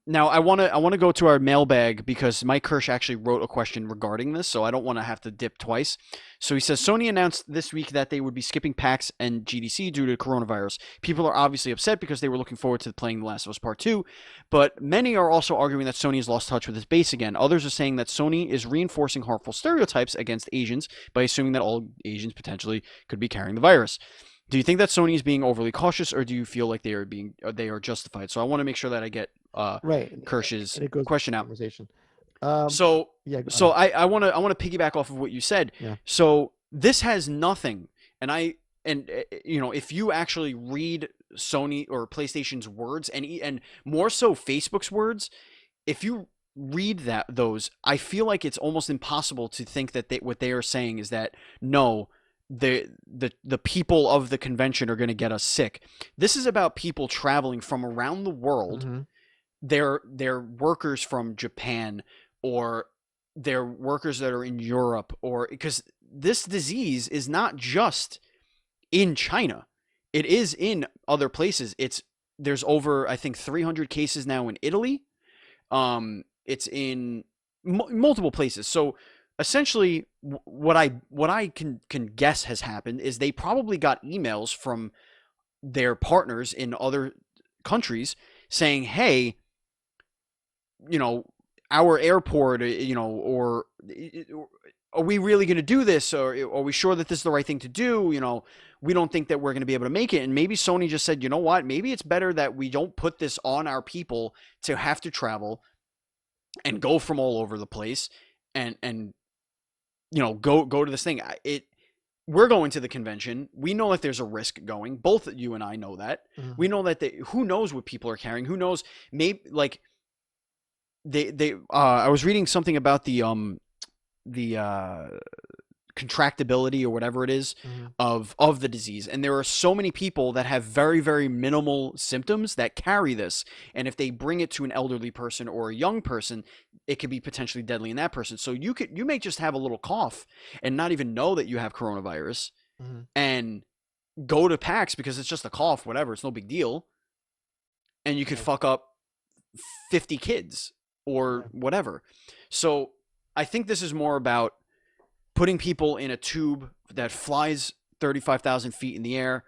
Now I want to go to our mailbag because Mike Kirsch actually wrote a question regarding this, so I don't want to have to dip twice. So he says Sony announced this week that they would be skipping PAX and GDC due to coronavirus. People are obviously upset because they were looking forward to playing The Last of Us Part 2, but many are also arguing that Sony has lost touch with its base again. Others are saying that Sony is reinforcing harmful stereotypes against Asians by assuming that all Asians potentially could be carrying the virus. Do you think that Sony is being overly cautious, or do you feel like they are justified? So I want to make sure that I get Right. Kirsch's And it goes question out. conversation. So Yeah. Go so ahead. I want to piggyback off of what you said. Yeah. So this has nothing, and if you actually read Sony or PlayStation's words, and more so Facebook's words, if you read those, I feel like it's almost impossible to think that what they are saying is that no, the people of the convention are going to get us sick. This is about people traveling from around the world. Mm-hmm. They're workers from Japan, or they're workers that are in Europe, or because this disease is not just in China. It is in other places. There's over, I think, 300 cases now in Italy. It's in multiple places. So essentially, what I can guess has happened is they probably got emails from their partners in other countries saying, "Hey, our airport, or are we really going to do this? Or are we sure that this is the right thing to do? We don't think that we're going to be able to make it." And maybe Sony just said, you know what? Maybe it's better that we don't put this on our people to have to travel and go from all over the place and go to this thing. We're going to the convention. We know that there's a risk going. Both you and I know that. Mm-hmm. We know that who knows what people are carrying? Who knows? Maybe like I was reading something about the contractability or whatever it is Mm-hmm. of the disease, and there are so many people that have very, very minimal symptoms that carry this, and if they bring it to an elderly person or a young person, it could be potentially deadly in that person. So you may just have a little cough and not even know that you have coronavirus, Mm-hmm. and go to PAX because it's just a cough, whatever, it's no big deal, and you could fuck up 50 kids or whatever. So I think this is more about putting people in a tube that flies 35,000 feet in the air.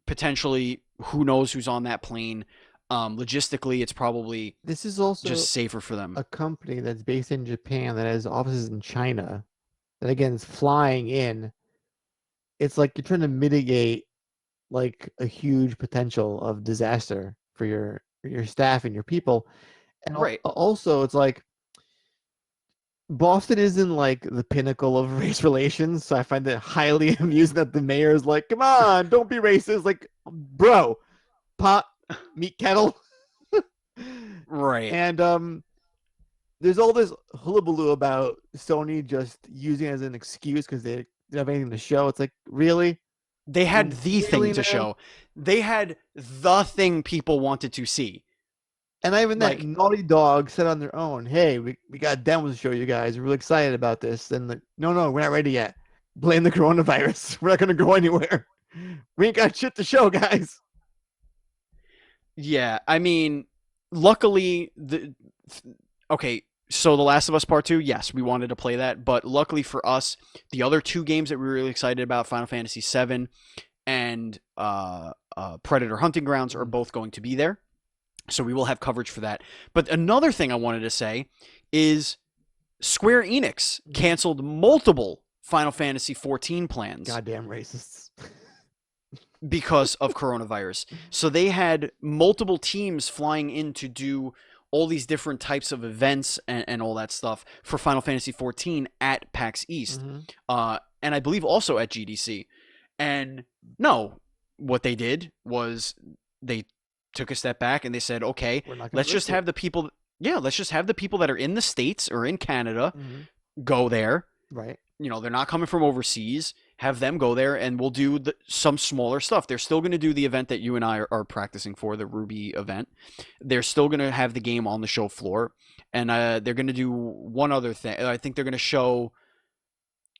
Potentially, who knows who's on that plane. Logistically, it's probably This is also just safer for them. a company that's based in Japan that has offices in China that again is flying in. It's like you're trying to mitigate like a huge potential of disaster for your staff and your people. And Right. also it's like Boston isn't like the pinnacle of race relations, so I find it highly amusing that the mayor is like, "Come on, don't be racist." Like, bro, pot, meat kettle. Right. And there's all this hullabaloo about Sony just using it as an excuse because they don't have anything to show. It's like, really? They had the thing Really, to man? show. They had the thing people wanted to see. And not even that, Like- Naughty Dog said on their own, "Hey, we got demos to show you guys. We're really excited about this." And like, no, we're not ready yet. Blame the coronavirus. We're not going to go anywhere. We ain't got shit to show, guys. Yeah, I mean, luckily, okay, so The Last of Us Part 2, yes, we wanted to play that, but luckily for us, the other two games that we were really excited about, Final Fantasy VII and Predator Hunting Grounds, are both going to be there. So we will have coverage for that. But another thing I wanted to say is Square Enix canceled multiple Final Fantasy XIV plans. Goddamn racists. Because of coronavirus. So they had multiple teams flying in to do all these different types of events and all that stuff for Final Fantasy XIV at PAX East. Mm-hmm. And I believe also at GDC. And no, what they did was they took a step back and they said, okay, let's just have the people. Yeah, let's just have the people that are in the States or in Canada go there. Right. They're not coming from overseas. have them go there, and we'll do some smaller stuff. They're still going to do the event that you and I are practicing for, the Ruby event. They're still going to have the game on the show floor, and they're going to do one other thing. I think they're going to show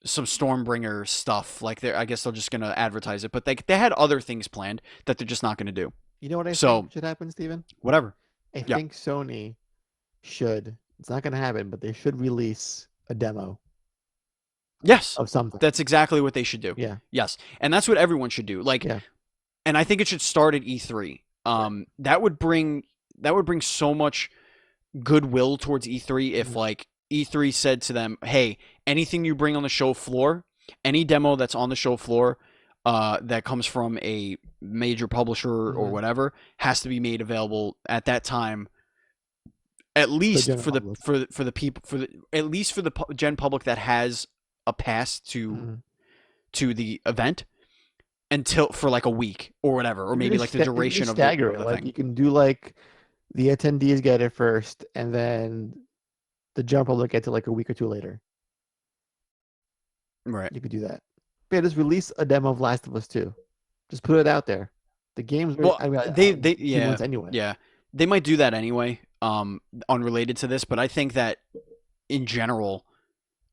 some Stormbringer stuff. Like, I guess they're just going to advertise it, but they had other things planned that they're just not going to do. You know what I So think should happen, Steven? whatever. I Yeah. think Sony should, it's not going to happen, but they should release a demo Yes. of something. That's exactly what they should do. Yeah. Yes. And that's what everyone should do. Like, Yeah. and I think it should start at E3. That would bring so much goodwill towards E3 if like E3 said to them, "Hey, anything you bring on the show floor, any demo that's on the show floor, that comes from a major publisher or whatever, has to be made available at that time, at least for the people, at least for the gen public that has a pass to the event." Until for like a week or whatever, or maybe like the duration of the thing. You can do like the attendees get it first, and then the general public gets it like a week or two later. Right. You could do that. But yeah, just release a demo of Last of Us 2. Just put it out there. The game's anyway. Yeah, they might do that anyway. Unrelated to this, but I think that in general,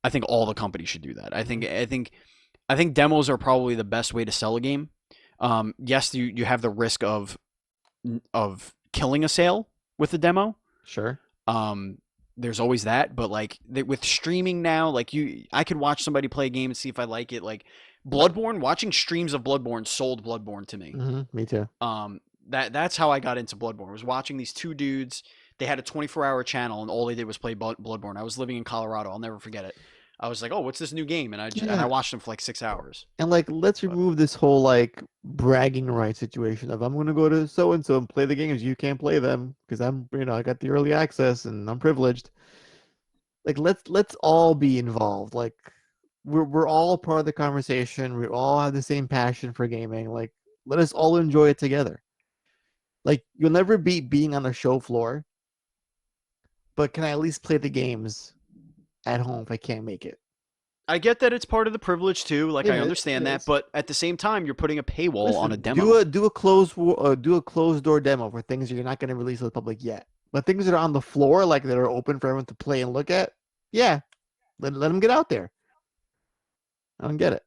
I think all the companies should do that. I think demos are probably the best way to sell a game. Yes, you have the risk of killing a sale with a demo. Sure. There's always that, but like with streaming now, like I could watch somebody play a game and see if I like it. Like Bloodborne, watching streams of Bloodborne sold Bloodborne to me. Me too. That's how I got into Bloodborne. I was watching these two dudes. They had a 24-hour channel, and all they did was play Bloodborne. I was living in Colorado. I'll never forget it. I was like, "Oh, what's this new game?" And I watched them for like 6 hours. And like, let's remove this whole like bragging rights situation of I'm going to go to so and so and play the games. You can't play them because I got the early access and I'm privileged. Like, let's all be involved. Like, we're all part of the conversation. We all have the same passion for gaming. Like, let us all enjoy it together. Like, you'll never beat being on a show floor, but can I at least play the games at home if I can't make it? I get that it's part of the privilege too. Like, I understand that, but at the same time, you're putting a paywall on a demo. Do a closed door demo for things you're not going to release to the public yet. But things that are on the floor, like that are open for everyone to play and look at, yeah, let them get out there. I don't get it.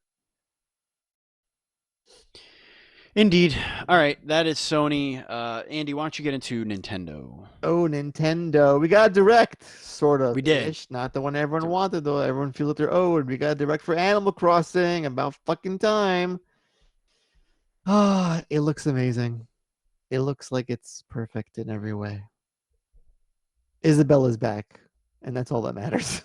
Indeed. All right, that is Sony. Andy, why don't you get into Nintendo? Oh, Nintendo. We got a Direct, sort of. We did. Not the one everyone wanted, though. Everyone feels that they're owed. We got a Direct for Animal Crossing. About fucking time. It looks amazing. It looks like it's perfect in every way. Isabella's back, and that's all that matters.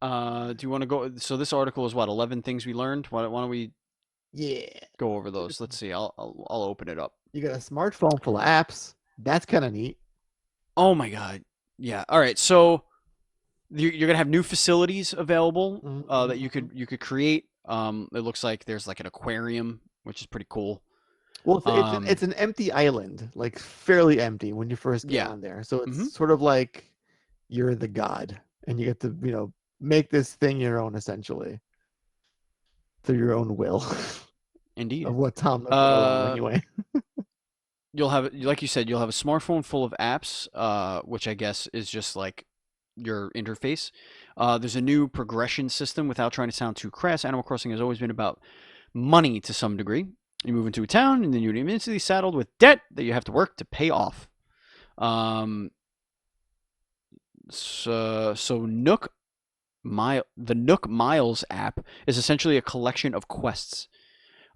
Do you want to go? So this article is what, 11 things we learned? Why don't we go over those? Let's see. I'll open it up. You got a smartphone full of apps. That's kind of neat. Oh my god. Yeah. All right. So you're gonna have new facilities available that you could create. It looks like there's like an aquarium, which is pretty cool. Well, it's an empty island, like fairly empty when you first get on there. So it's sort of like you're the god, and you get to make this thing your own essentially through your own will. Indeed. Of what Tom anyway. You'll have, like you said, you'll have a smartphone full of apps, which I guess is just like your interface. There's a new progression system. Without trying to sound too crass, Animal Crossing has always been about money to some degree. You move into a town, and then you're immediately saddled with debt that you have to work to pay off. So the Nook Miles app is essentially a collection of quests.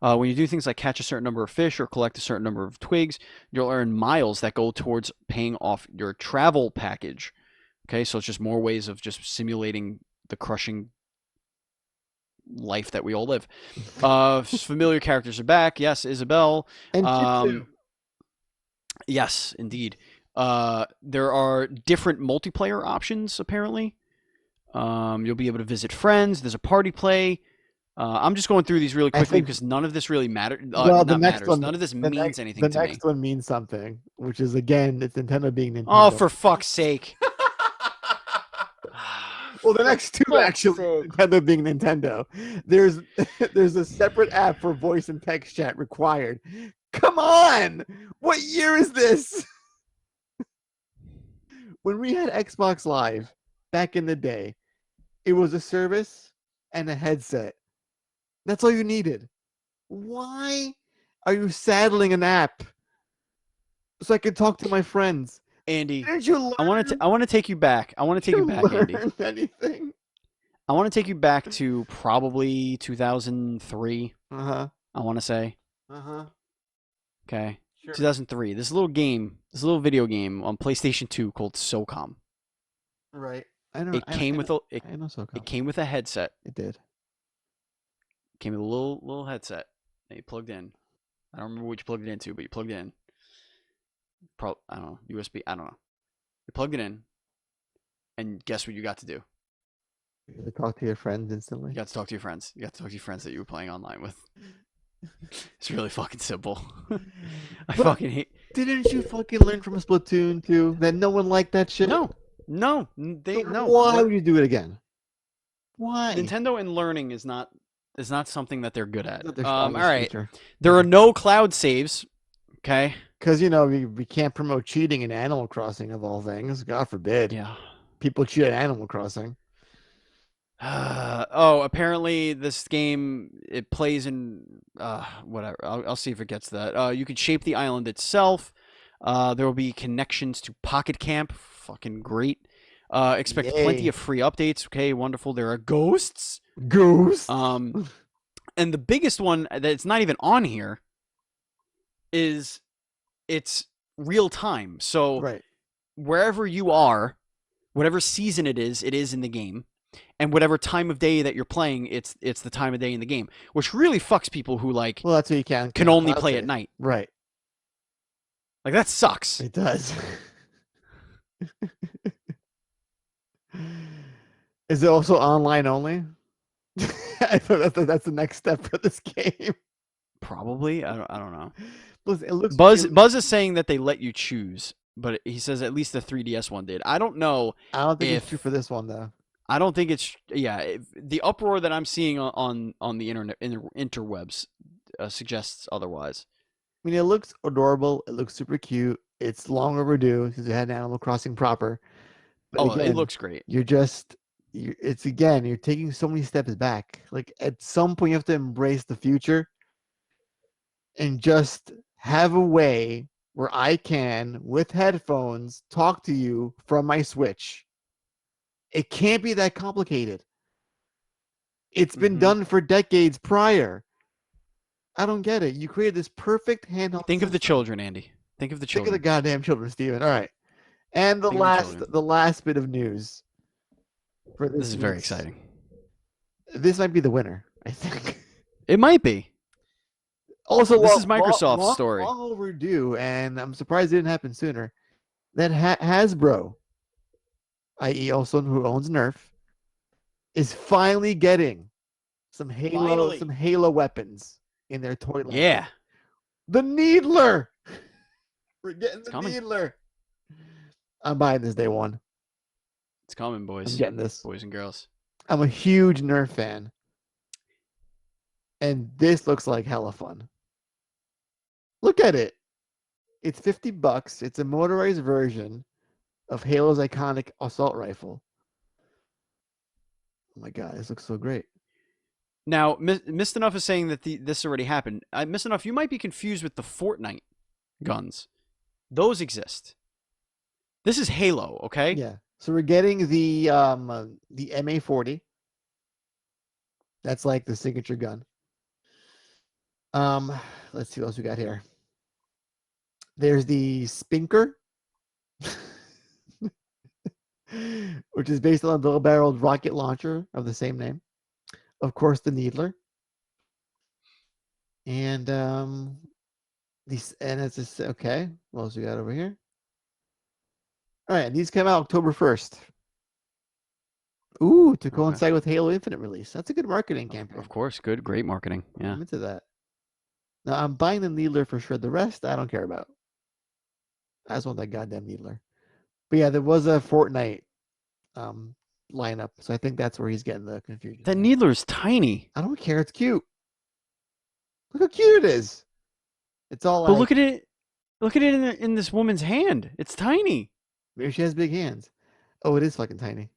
When you do things like catch a certain number of fish or collect a certain number of twigs, you'll earn miles that go towards paying off your travel package. Okay, so it's just more ways of just simulating the crushing life that we all live. Familiar characters are back. Yes, Isabelle. And yes, indeed. There are different multiplayer options, apparently. You'll be able to visit friends. There's a party play. I'm just going through these really quickly because none of this really matters. None of this means anything to me. The next one means something, which is, again, it's Nintendo being Nintendo. Oh, for fuck's sake. Well, the next two Fuck's actually, sake. Nintendo being Nintendo. There's there's a separate app for voice and text chat required. Come on, what year is this? When we had Xbox Live back in the day, it was a service and a headset. That's all you needed. Why are you saddling an app so I can talk to my friends? Andy, Didn't you learn? I want to take you back. I want to take you back, Andy. Learn anything? I want to take you back to probably 2003. Uh huh. I want to say. Uh huh. Okay. Sure. 2003. This little video game on PlayStation 2 called SOCOM. Right. I know. It came with a I know so. it came with a headset. It did. It came with a little headset that you plugged in. I don't remember what you plugged it into, but you plugged it in. I don't know, USB. I don't know. You plugged it in, and guess what you got to do? You talk to your friends instantly. You got to talk to your friends. You got to talk to your friends that you were playing online with. It's really fucking simple. I But fucking hate. didn't you fucking learn from Splatoon 2 that no one liked that shit? No, So no. why would you do it again? Why? Nintendo and learning is not something that they're good at. Not their All strongest right, feature. there are no cloud saves. Okay. Because you know we can't promote cheating in Animal Crossing of all things. God forbid. Yeah. People cheat at Animal Crossing. Oh, apparently this game it plays in whatever. I'll see if it gets that. You can shape the island itself. There will be connections to Pocket Camp. Fucking great. Expect plenty Yay. of free updates. Okay, wonderful. There are ghosts. Ghost. And the biggest one that's not even on here is it's real time. So Right. wherever you are, whatever season it is in the game. And whatever time of day that you're playing, it's the time of day in the game, which really fucks people who like Well, that's what you can only cloud play save. at night. Right. Like that sucks. It does. Is it also online only? I thought that's the next step for this game. Probably. I don't know. Plus, it looks Buzz is saying that they let you choose, but he says at least the 3DS one did. I don't know. I don't think it's if true for this one though. I don't think it's the uproar that I'm seeing on the internet in the interwebs suggests otherwise. I mean, it looks adorable. It looks super cute. It's long overdue since it had an Animal Crossing proper. But Oh, again, it looks great. you're taking so many steps back. Like at some point, you have to embrace the future and just have a way where I can, with headphones, talk to you from my Switch. It can't be that complicated. It's been done for decades prior. I don't get it. You created this perfect handheld. Think of the children, Andy. Think of the Think of children. the goddamn children, Steven. All right. And the Think of the last bit of news for This is very week's- exciting. This might be the winner, I think. It might be. Also, This is Microsoft's story. Long overdue, and I'm surprised it didn't happen sooner. That Hasbro, i.e., also who owns Nerf, is finally getting some Halo weapons in their toy line. Yeah. The Needler. We're getting the coming. Needler. I'm buying this day one. It's coming, boys. I'm getting this. Boys and girls. I'm a huge Nerf fan. And this looks like hella fun. Look at it. It's $50. It's a motorized version of Halo's iconic assault rifle. Oh my god, this looks so great. Now, Missed Enough is saying that this already happened. Missed Enough, you might be confused with the Fortnite guns. Those exist. This is Halo, okay? Yeah. So we're getting the MA40. That's like the signature gun. Let's see what else we got here. There's the Spinker, which is based on the double-barreled rocket launcher of the same name. Of course, the Needler. And it's just okay. What else we got over here? All right, these came out October 1st. Ooh, to coincide with Halo Infinite release. That's a good marketing campaign. Of course, great marketing. Yeah. I'm into that. Now I'm buying the Needler for sure. The rest I don't care about. I just want that goddamn Needler. But yeah, there was a Fortnite lineup. So I think that's where he's getting the confusion. That Needler's tiny. I don't care. It's cute. Look how cute it is. It's all But like, look at it. Look at it in this woman's hand. It's tiny. maybe she has big hands. Oh, it is fucking tiny.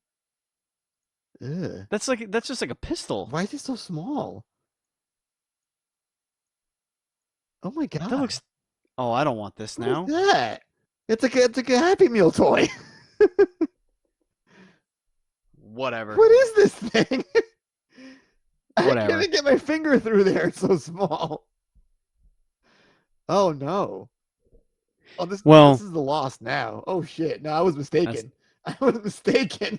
Ugh. That's just like a pistol. Why is it so small? Oh my That god. looks. Oh, I don't want this What is now. that? It's like a Happy Meal toy. Whatever. What is this thing? I Whatever. can't get my finger through there. It's so small. Oh no. Oh, this Well, is the loss now. Oh shit. No, I was that's mistaken. I was mistaken.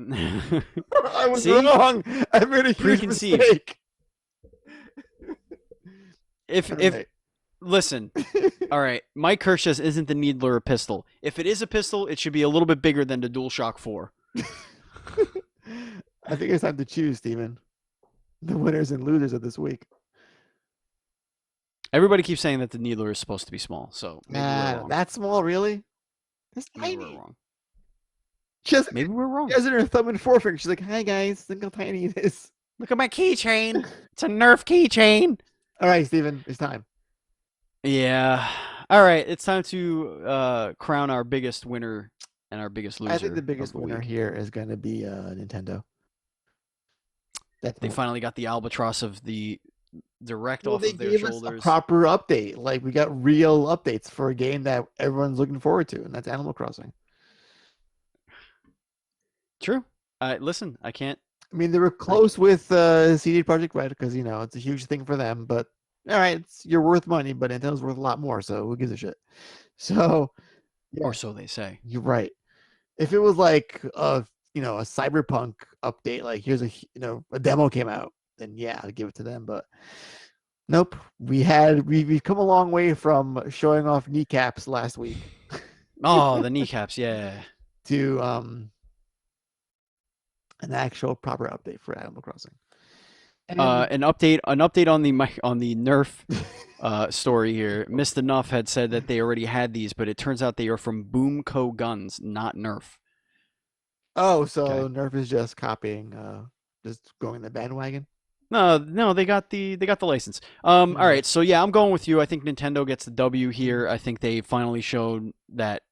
I was see wrong. I made a huge preconceived. mistake. If All if right. listen, all right, Mike Hirsch says isn't the Needler a pistol? If it is a pistol, it should be a little bit bigger than the DualShock 4. I think it's time to choose, Steven. The winners and losers of this week. Everybody keeps saying that the Needler is supposed to be small, so maybe we're wrong. That small, really? It's Maybe we're tiny. wrong. She has, Maybe we're wrong. she has it in her thumb and forefinger. She's like, "Hi guys, look how tiny it is." Look at my keychain. It's a Nerf keychain. All right, Steven, it's time. Yeah. All right, it's time to crown our biggest winner and our biggest loser. I think the biggest of the winner week. here is going to be Nintendo. They finally got the albatross of the direct Well, off they of their gave us a shoulders. proper update. Like, we got real updates for a game that everyone's looking forward to, and that's Animal Crossing. True. Listen, I can't. I mean, they were close with CD Projekt Red because it's a huge thing for them. But all right, you're worth money, but Nintendo's worth a lot more. So who gives a shit? So yeah, Or so they say. you're right. If it was like a Cyberpunk update, like here's a demo came out, then yeah, I'd give it to them. But nope, we've come a long way from showing off kneecaps last week Oh, the kneecaps, yeah. to an actual proper update for Animal Crossing. And An update on the Nerf story here. Missed Enough had said that they already had these, but it turns out they are from Boomco Guns, not Nerf. so Okay. Nerf is just copying, just going the bandwagon. No, they got the license. All right, so yeah, I'm going with you. I think Nintendo gets the W here. I think they finally showed that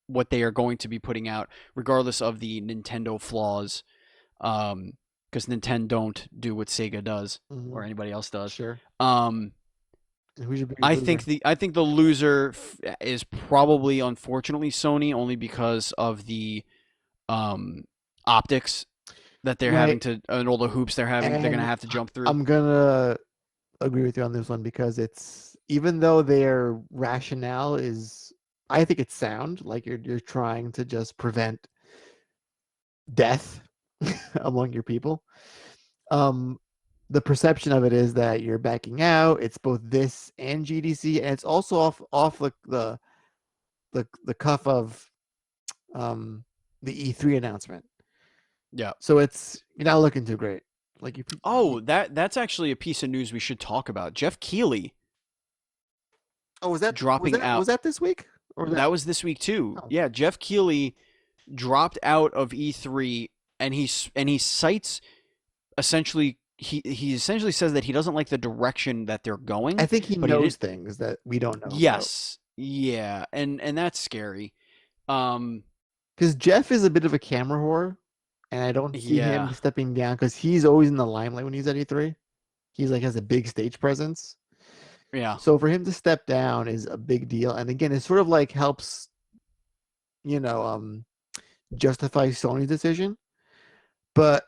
what they are going to be putting out, regardless of the Nintendo flaws, because Nintendo don't do what Sega does or anybody else does. Sure. Um, Who's your biggest I loser? think the loser is probably unfortunately Sony, only because of the optics that they're having Right. to and all the hoops they're gonna And have to jump through. I'm gonna agree with you on this one because it's even though their rationale is, I think it's sound. Like you're trying to just prevent death among your people. Um, the perception of it is that you're backing out. It's both this and GDC, and it's also off the cuff of the E3 announcement. Yeah. So you're not looking too great. Like Oh, that's actually a piece of news we should talk about. Jeff Keighley oh, was that dropping out. was that this week? Or That was this week too. Oh. Yeah, Jeff Keighley dropped out of E3, and he cites essentially he essentially says that he doesn't like the direction that they're going. I think he but knows things that we don't know. Yes, yeah, and that's scary. Because Jeff is a bit of a camera whore, and I don't see him Yeah, stepping down because he's always in the limelight when he's at E3. He's like has a big stage presence. yeah. So for him to step down is a big deal. And again, it sort of like helps, you know, justify Sony's decision. But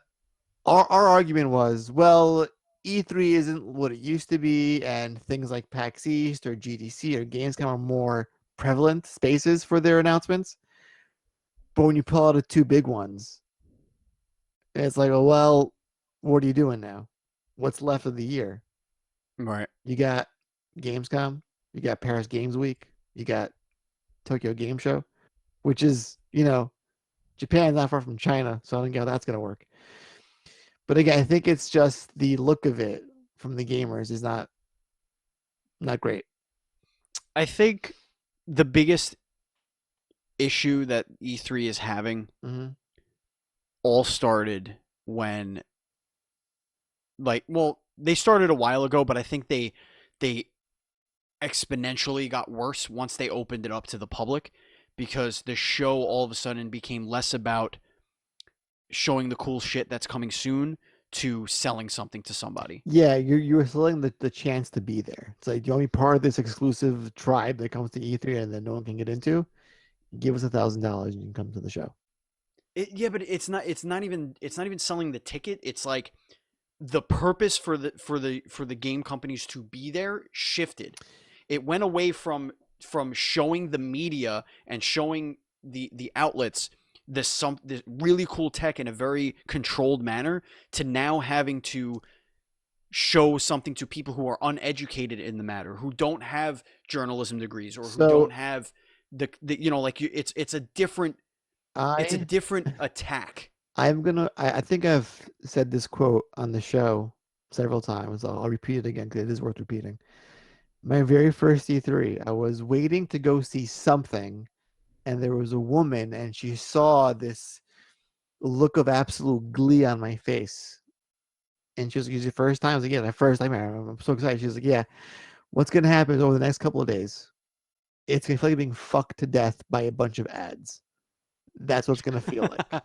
our argument was, well, E3 isn't what it used to be, and things like PAX East or GDC or Gamescom are more prevalent spaces for their announcements. But when you pull out the two big ones, it's like, oh, well, what are you doing now? What's left of the year? Right. You got Gamescom, you got Paris Games Week, you got Tokyo Game Show, which is, Japan's not far from China, so I don't get how that's going to work. But again, I think it's just the look of it from the gamers is not great. I think the biggest issue that E3 is having Mm-hmm. all started when, well, they started a while ago, but I think they exponentially got worse once they opened it up to the public, because the show all of a sudden became less about showing the cool shit that's coming soon to selling something to somebody. Yeah, you're selling the chance to be there. It's like, you want to be part of this exclusive tribe that comes to E3 and then no one can get into? Give us $1,000 and you can come to the show. Yeah, but it's not even selling the ticket. It's like the purpose for the game companies to be there shifted. It went away from showing the media and showing the outlets this really cool tech in a very controlled manner, to now having to show something to people who are uneducated in the matter, who don't have journalism degrees, or who don't So have like it's a I different attack. I think I've said this quote on the show several times. I'll repeat it again because it is worth repeating. My very first E3, I was waiting to go see something, and there was a woman, and she saw this look of absolute glee on my face. And she was like, "It's your first time?" I was like, "Yeah, my first time. I'm so excited." She was like, "Yeah, what's gonna happen is over the next couple of days? It's gonna feel like being fucked to death by a bunch of ads. That's what's gonna feel like."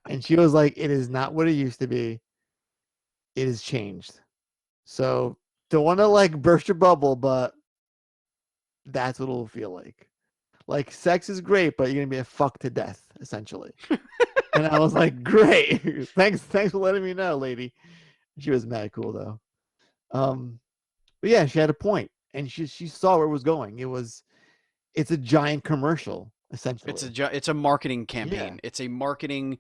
And she was like, "It is not what it used to be. It has changed." So don't want to like burst your bubble, but that's what it'll feel like. Like, sex is great, but you're gonna be a fucked to death, essentially. And I was like, "Great, thanks for letting me know, lady." She was mad cool though. But yeah, she had a point, and she saw where it was going. It's a giant commercial, essentially. It's a marketing Yeah. campaign. It's a marketing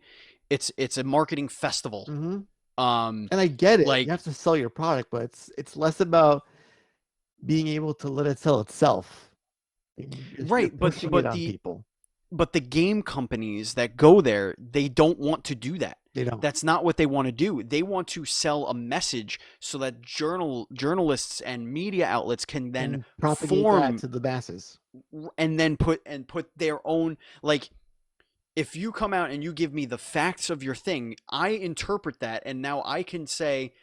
festival. Hmm. Um, And I get it. You like, have to sell your product, but it's less about being able to let it sell itself. You're right, but pushing it but on the people. but the game companies that go there, they don't want to do that. They don't. That's not what they want to do. They want to sell a message so that journalists and media outlets can then And propagate that form, to the masses. and then put their own, like, if you come out and you give me the facts of your thing, I interpret that, and now I can say,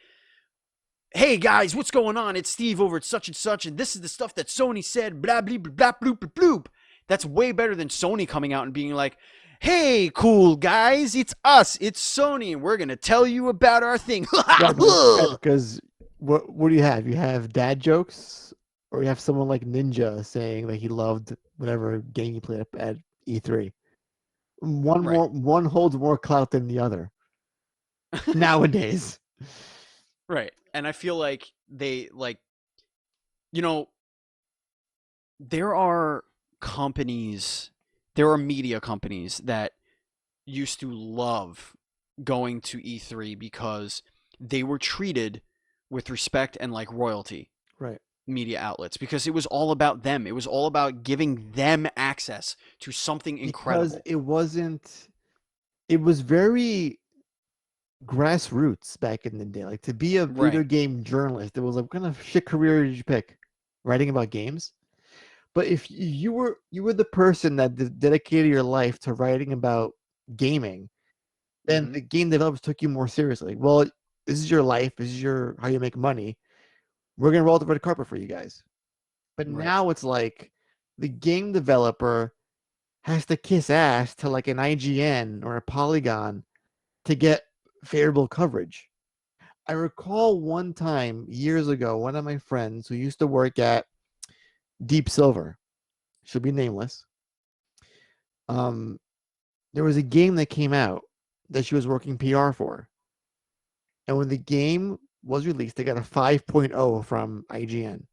"Hey guys, what's going on? It's Steve over at such and such, and this is the stuff that Sony said, blah blah blah blah bloop bloop bloop." That's way better than Sony coming out and being like, "Hey, cool guys, it's us, it's Sony, and we're gonna tell you about our thing." Right, because what do you have? You have dad jokes, or you have someone like Ninja saying that he loved whatever game he played at E3. Right. One holds more clout than the other nowadays. Right. And I feel like you know, there are companies, there are media companies that used to love going to E3 because they were treated with respect and like royalty. Right. Media outlets, because it was all about them. It was all about giving them access to something Because incredible. it was very grassroots back in the day. Like, to be a video Right. game journalist, it was like, what kind of shit career did you pick? Writing about games? But if you were the person that dedicated your life to writing about gaming, then Mm-hmm. the game developers took you more seriously. Well, this is your life. This is your how you make money. We're gonna roll the red carpet for you guys. But Right. now it's like the game developer has to kiss ass to like an IGN or a Polygon to get favorable coverage. I recall one time years ago, one of my friends who used to work at Deep Silver, she'll be nameless. Um, there was a game that came out that she was working PR for. And when the game was released, they got a 5.0 from IGN.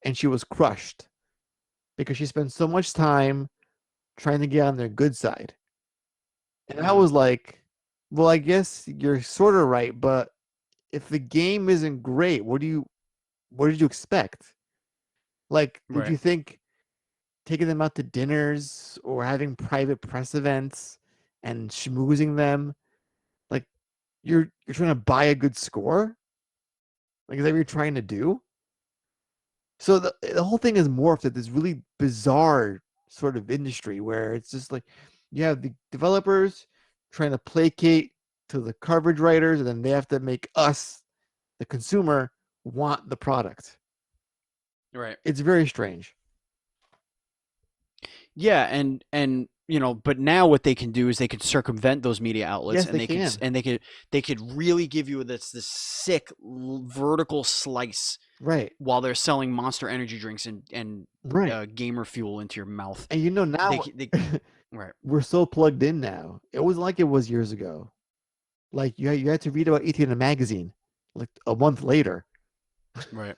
And she was crushed because she spent so much time trying to get on their good side. And I Mm-hmm. was like, well, I guess you're sort of right, but if the game isn't great, what did you expect? Like, did Right. you think taking them out to dinners or having private press events and schmoozing them, like, you're trying to buy a good score? Like, is that what you're trying to do? So the whole thing is morphed at this really bizarre sort of industry where it's just like you have the developers trying to placate to the coverage writers, and then they have to make us, the consumer, want the product. Right. It's very strange. Yeah, and but now what they can do is they could circumvent those media outlets, Yes, and they can. they could really give you this sick vertical slice Right. while they're selling Monster Energy drinks and Right. gamer fuel into your mouth. And now They right. we're so plugged in now. It wasn't like it was years ago. Like you had to read about ET in a magazine like a month later. Right.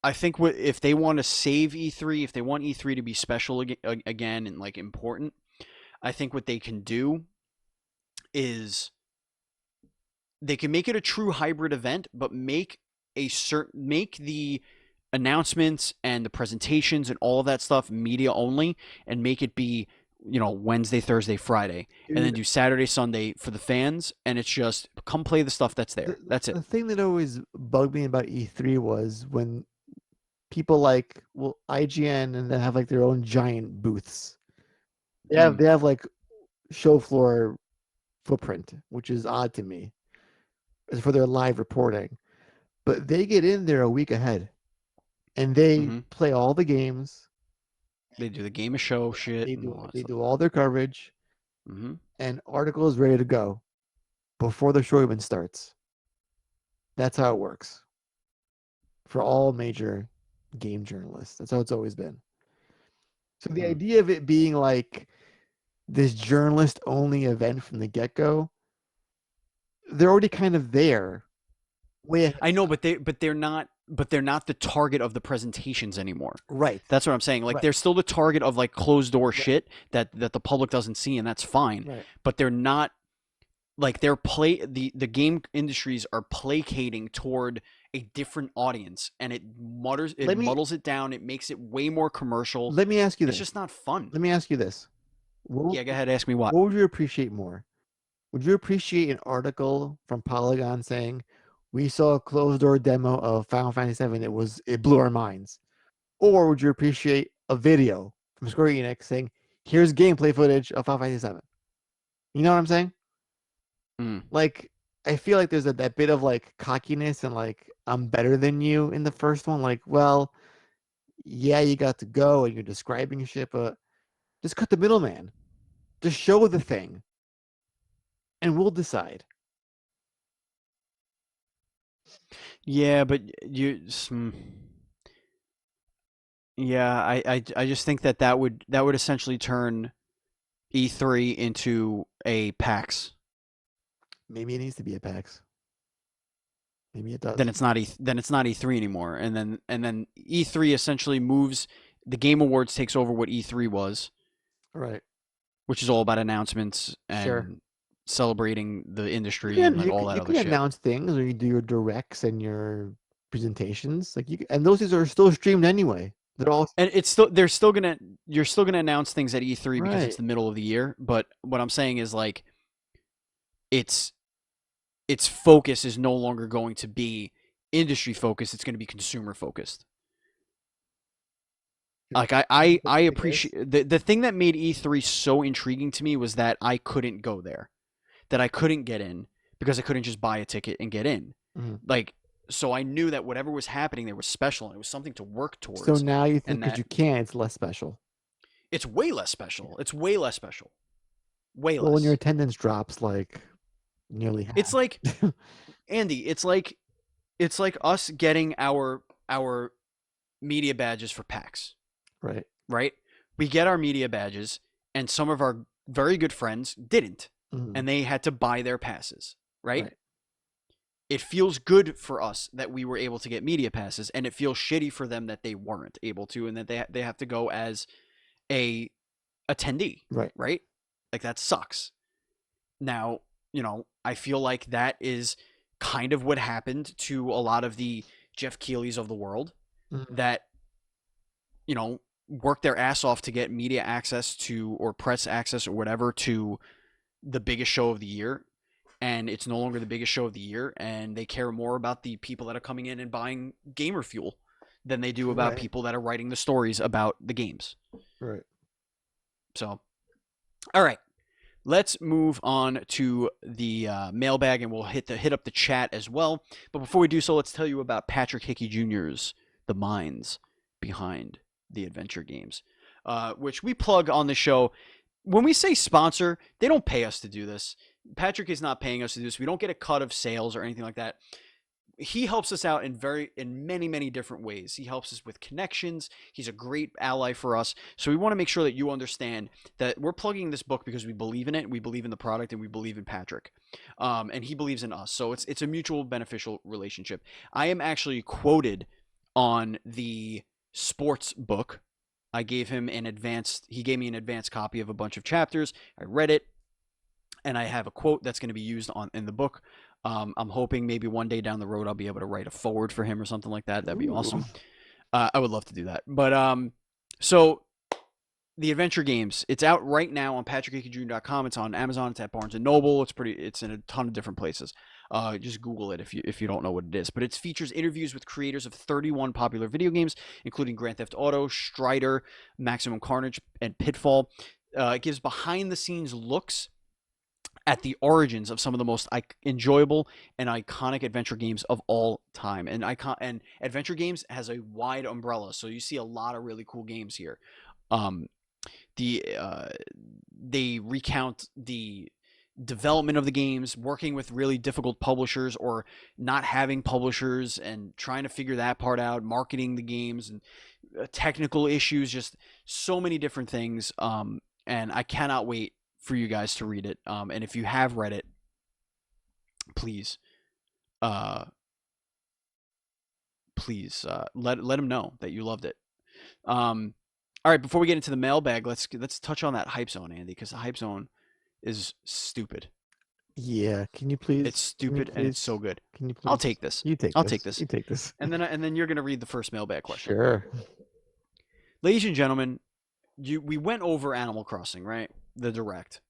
I think if they want to save E3, if they want E3 to be special again and like important, I think what they can do is they can make it a true hybrid event, but make the announcements and the presentations and all of that stuff media only, and make it be Wednesday, Thursday, Friday, and then Dude, do Saturday, Sunday for the fans, and it's just come play the stuff that's the, there. That's it. the thing that always bugged me about E3 was when people like IGN and they have like their own giant booths. Mm, They have like show floor footprint, which is odd to me for their live reporting. But they get in there a week ahead and they hmm play all the games. They do the game of show shit and all that They stuff. do all their coverage hmm and articles ready to go before the show even starts. That's how it works for all major game journalists. That's how it's always been. So the Mm. idea of it being like this journalist only event from the get go, they're already kind of there. Way ahead. I know, they're not the target of the presentations anymore. Right. That's what I'm saying. Like Right. they're still the target of like closed door Right. shit that the public doesn't see, and that's fine. Right. But they're not like the game industries are placating toward a different audience, and it Let me muddles it down. It makes it way more commercial. let me ask you It's this. just not fun. Let me ask you this. What, Yeah, go ahead. Ask me what. what would you appreciate more? Would you appreciate an article from Polygon saying, "We saw a closed door demo of Final Fantasy VII. It blew our minds," or would you appreciate a video from Square Enix saying, "Here's gameplay footage of Final Fantasy VII"? You know what I'm saying? Mm. Like, I feel like there's that bit of like cockiness and like I'm better than you in the first one. Like, well, yeah, you got to go and you're describing shit, but just cut the middleman. Just show the thing, and we'll decide. Yeah, but yeah, I just think that would essentially turn E3 into a PAX. Maybe it needs to be a PAX. Maybe it Then does. it's not E3 anymore, and then E3 essentially moves. The Game Awards takes over what E3 was, All right. which is all about announcements Sure. and celebrating the industry and like all that You other can shit. announce things or you do your directs and your presentations. And those things are still streamed anyway. They're all And you're still gonna announce things at E3 because it's right. the middle of the year. But what I'm saying is like its its focus is no longer going to be industry focused. It's going to be consumer focused. Like I It is. appreciate the thing that made E3 so intriguing to me was that I couldn't go there, that I couldn't get in because I couldn't just buy a ticket and get in. Mhm. Like so I knew that whatever was happening there was special and it was something to work So towards, now you think and because that you can, it's less special. it's way less special. It's way less special. Way Well, when your less. attendance drops like nearly It's half. like Andy, it's like us getting our media badges for PAX, Right. right? We get our media badges, and some of our very good friends didn't, Mhm. and they had to buy their passes, right? Right. It feels good for us that we were able to get media passes, and it feels shitty for them that they weren't able to, and that they have to go as a attendee, Right. right? Like that sucks. Now, I feel like that is kind of what happened to a lot of the Jeff Keelys of the world Mhm. that work their ass off to get media access to or press access or whatever to the biggest show of the year, and it's no longer the biggest show of the year, and they care more about the people that are coming in and buying gamer fuel than they do about Right. people that are writing the stories about the games. Right. So, all right. Let's move on to the mailbag, and we'll hit up the chat as well. But before we do so, let's tell you about Patrick Hickey Jr.'s The Minds Behind the Adventure Games, which we plug on the show. When we say sponsor, they don't pay us to do this. Patrick is not paying us to do this. We don't get a cut of sales or anything like that. He helps us out in many different ways. He helps us with connections. He's a great ally for us. So we want to make sure that you understand that we're plugging this book because we believe in it, we believe in the product, and we believe in Patrick, and he believes in us. So it's a mutual beneficial relationship. I am actually quoted on the sports book. I gave him an advanced. He gave me an advanced copy of a bunch of chapters. I read it, and I have a quote that's going to be used in the book. I'm hoping maybe one day down the road I'll be able to write a forward for him or something like that. That'd be awesome. I would love to do that. But so the adventure games, it's out right now on patrickhickeyjr.com. It's on Amazon. It's at Barnes and Noble. It's in a ton of different places. Just Google it if you don't know what it is. But it features interviews with creators of 31 popular video games, including Grand Theft Auto, Strider, Maximum Carnage, and Pitfall. It gives behind the scenes looks at the origins of some of the most enjoyable and iconic adventure games of all time. And adventure games has a wide umbrella, so you see a lot of really cool games here. They recount the development of the games, working with really difficult publishers or not having publishers and trying to figure that part out, marketing the games and technical issues, just so many different things. And I cannot wait for you guys to read it. And if you have read it, please let them know that you loved it. All right, before we get into the mailbag, let's touch on that hype zone, Andy, because the hype zone is stupid. Yeah, can you please? It's stupid and it's so good. Can you please? I'll take this. You take. I'll this. take this. You take this. And then you're gonna read the first mailbag question. Sure. Ladies and gentlemen, we went over Animal Crossing, right? The Direct.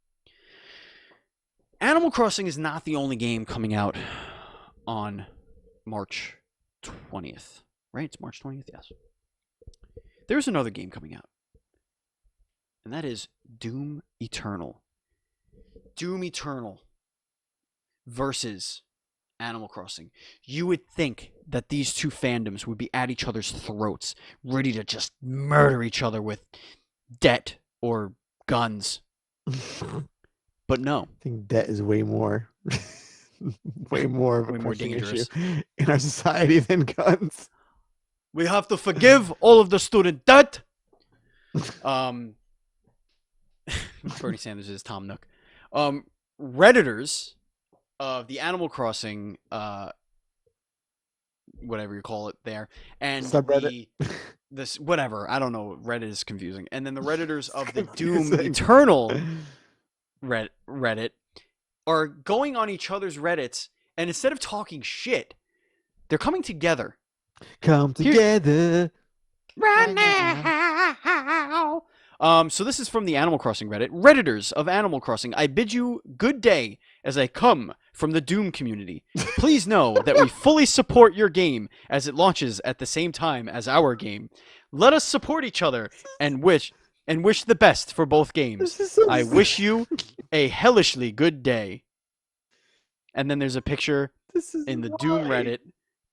Animal Crossing is not the only game coming out on March 20th, right? It's March 20th, yes. There's another game coming out, and that is Doom Eternal. Doom Eternal versus Animal Crossing. You would think that these two fandoms would be at each other's throats, ready to just murder each other with debt or guns. But no. I think debt is way more way more of a dangerous issue in our society than guns. We have to forgive all of the student debt. Bernie Sanders is Tom Nook. Redditors of the Animal Crossing, whatever you call it there, and subreddit. This whatever, I don't know. Reddit is confusing. And then the Redditors of the Doom Eternal Reddit are going on each other's Reddits, and instead of talking shit, they're coming together. Come together right now. So this is from the Animal Crossing Reddit. Redditors of Animal Crossing, I bid you good day as I come from the Doom community. Please know that we fully support your game as it launches at the same time as our game. Let us support each other and wish the best for both games. I wish you a hellishly good day. And then there's a picture in the Doom Reddit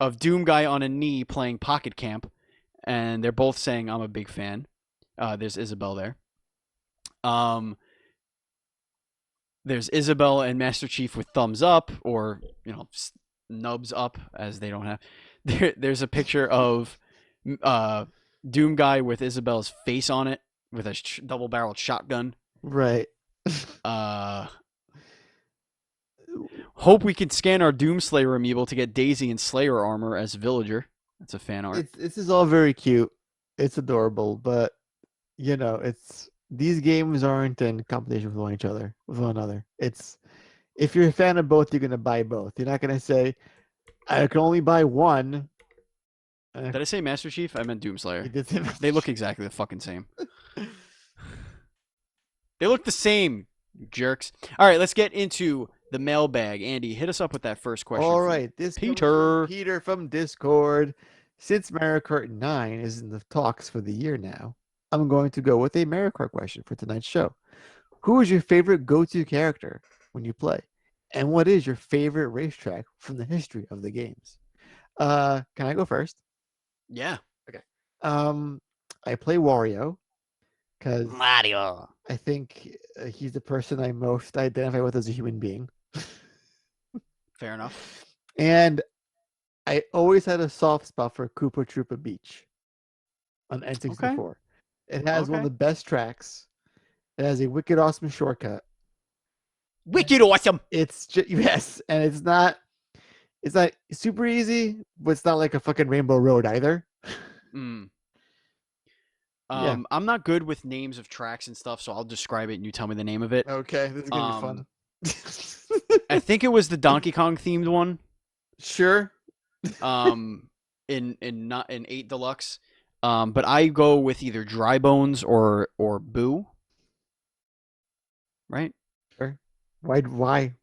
of Doom guy on a knee playing Pocket Camp, and they're both saying I'm a big fan. There's Isabel there. There's Isabel and Master Chief with thumbs up, or nubs up, as they don't have. There's a picture of Doom guy with Isabel's face on it with a double-barreled shotgun. Right. Hope we can scan our Doom Slayer amiibo to get Daisy and Slayer armor as villager. That's a fan art. This is all very cute. It's adorable, but these games aren't in competition with one another. It's if you're a fan of both, you're gonna buy both. You're not gonna say, I can only buy one. Did I say Master Chief? I meant Doom Slayer. You did say they look exactly the fucking same. They look the same, you jerks. All right, let's get into the mailbag. Andy, hit us up with that first question. All right, this Peter from Discord. Since Mario Kart 9 is in the talks for the year now, I'm going to go with a AmeriCard question for tonight's show. Who is your favorite go-to character when you play? And what is your favorite racetrack from the history of the games? Can I go first? Yeah. Okay. I play Wario because Mario. I think he's the person I most identify with as a human being. Fair enough. And I always had a soft spot for Koopa Troopa Beach on Okay. N64. It has one of Okay. the best tracks. It has a wicked awesome shortcut. Wicked awesome. It's just yes, and it's not super easy, but it's not like a fucking Rainbow Road either. Mm. Yeah. I'm not good with names of tracks and stuff, so I'll describe it and you tell me the name of it. Okay, this is gonna be fun. I think it was the Donkey Kong themed one. Sure. In 8 Deluxe. But I go with either Dry Bones or Boo. Right? Sure. Why?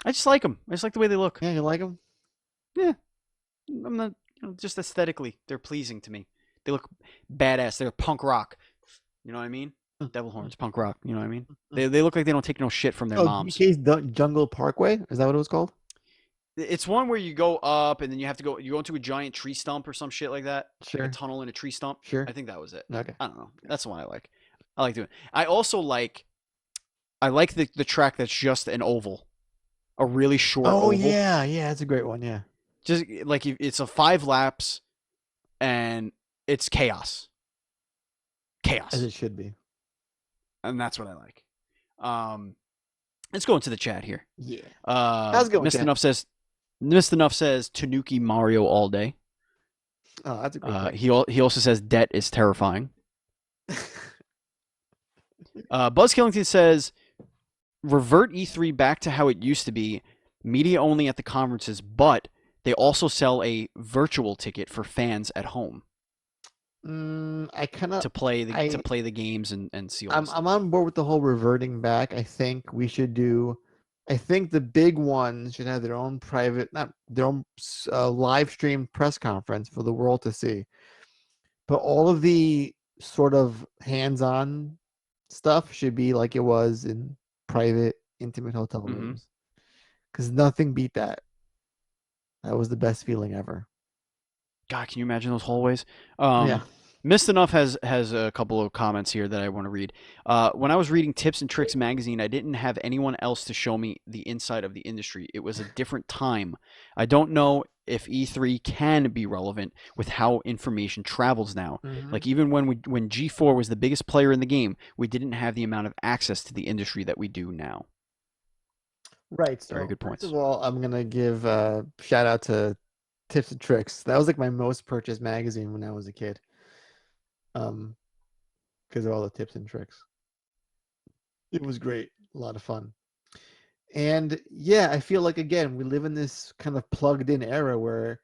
I just like them. I just like the way they look. Yeah, you like them? Yeah. I'm not just aesthetically, they're pleasing to me. They look badass. They're punk rock. You know what I mean? Devil horns, punk rock. You know what I mean? They look like they don't take no shit from their Oh, moms. DK's Jungle Parkway? Is that what it was called? It's one where you go up and then you go into a giant tree stump or some shit like that. Sure. Like a tunnel in a tree stump. Sure. I think that was it. Okay. I don't know. That's the one I like. I like doing. I also I like the track that's just an oval. A really short Oh oval. yeah, that's a great one. Yeah. Just like it's a 5 laps and it's chaos. As it should be. And that's what I like. Let's go into the chat here. Yeah. How's it going, Mr. Enough says Tanuki Mario all day. Oh, that's a great one. He also says debt is terrifying. Buzz Killington says revert E3 back to how it used to be, media only at the conferences, but they also sell a virtual ticket for fans at home. I kind of to play the games and see all I'm on board with the whole reverting back. I think we should do. I think the big ones should have their own private, not their own live stream press conference for the world to see. But all of the sort of hands-on stuff should be like it was in private, intimate hotel rooms. Because nothing beat that. That was the best feeling ever. God, can you imagine those hallways? Yeah. Missed Enough has a couple of comments here that I want to read. When I was reading Tips and Tricks magazine, I didn't have anyone else to show me the inside of the industry. It was a different time. I don't know if E3 can be relevant with how information travels now. Like even when G4 was the biggest player in the game, we didn't have the amount of access to the industry that we do now. Right. So very good points. First of all, I'm gonna give a shout out to Tips and Tricks. That was like my most purchased magazine when I was a kid. Because of all the tips and tricks. It was great, a lot of fun. And yeah, I feel like again, we live in this kind of plugged in era where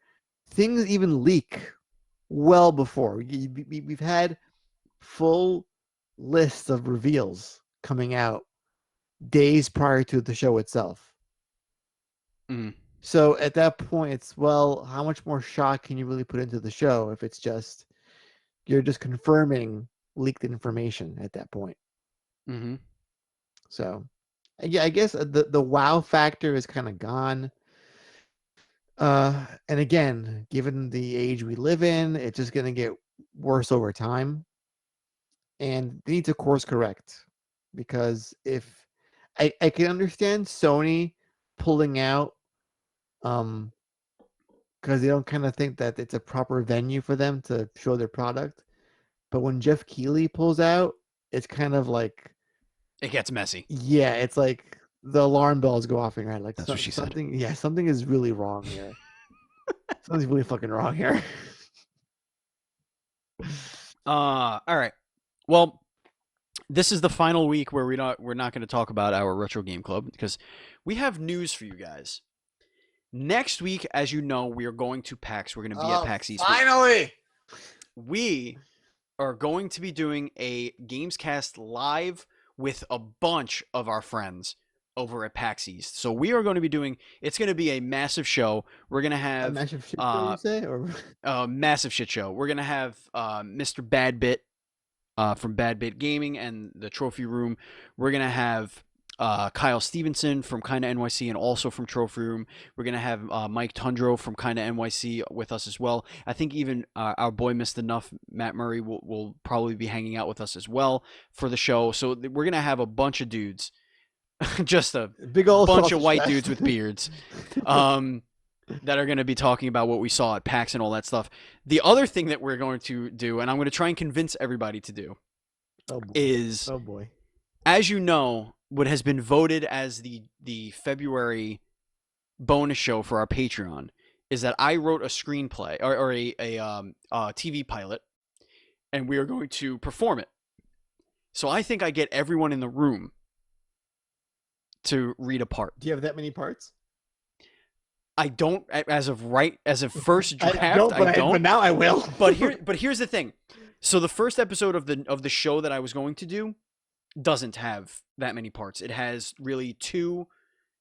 things even leak well before. We've had full lists of reveals coming out days prior to the show itself. So at that point, it's, well, how much more shock can you really put into the show if it's just you're just confirming leaked information at that point? So, yeah, I guess the wow factor is kind of gone. And again, given the age we live in, it's just going to get worse over time. And they need to course correct, because if I can understand Sony pulling out, because they don't kind of think that it's a proper venue for them to show their product. But when Jeff Keighley pulls out, it's kind of like it gets messy. Yeah, it's like the alarm bells go off in your head. Like that's what she something, said. Yeah, something is really wrong here. Something's really fucking wrong here. All right. Well, this is the final week where we're not going to talk about our retro game club, because we have news for you guys. Next week, as you know, we are going to PAX. We're going to be at PAX East. Finally! We are going to be doing a Gamescast live with a bunch of our friends over at PAX East. So we are going to be doing, it's going to be a massive show. We're going to have... A massive shit show, you say? Or... massive shit show. We're going to have Mr. Badbit from Bad Bit Gaming and the Trophy Room. We're gonna have Kyle Stevenson from Kinda NYC and also from Trophy Room. We're gonna have Mike Tundro from Kinda NYC with us as well. I think even our boy Missed Enough, Matt Murray, will probably be hanging out with us as well for the show. So we're gonna have a bunch of dudes, just a Big old bunch of sausage white fest. dudes with beards, that are going to be talking about what we saw at PAX and all that stuff. The other thing that we're going to do, and I'm going to try and convince everybody to do, Oh boy. is, Oh boy. as you know, what has been voted as the February bonus show for our Patreon is that I wrote a screenplay or a TV pilot, and we are going to perform it. So I think I get everyone in the room to read a part. Do you have that many parts? I don't, as of first draft. I don't. But now I will. But here's the thing. So the first episode of the show that I was going to do doesn't have that many parts. It has really two.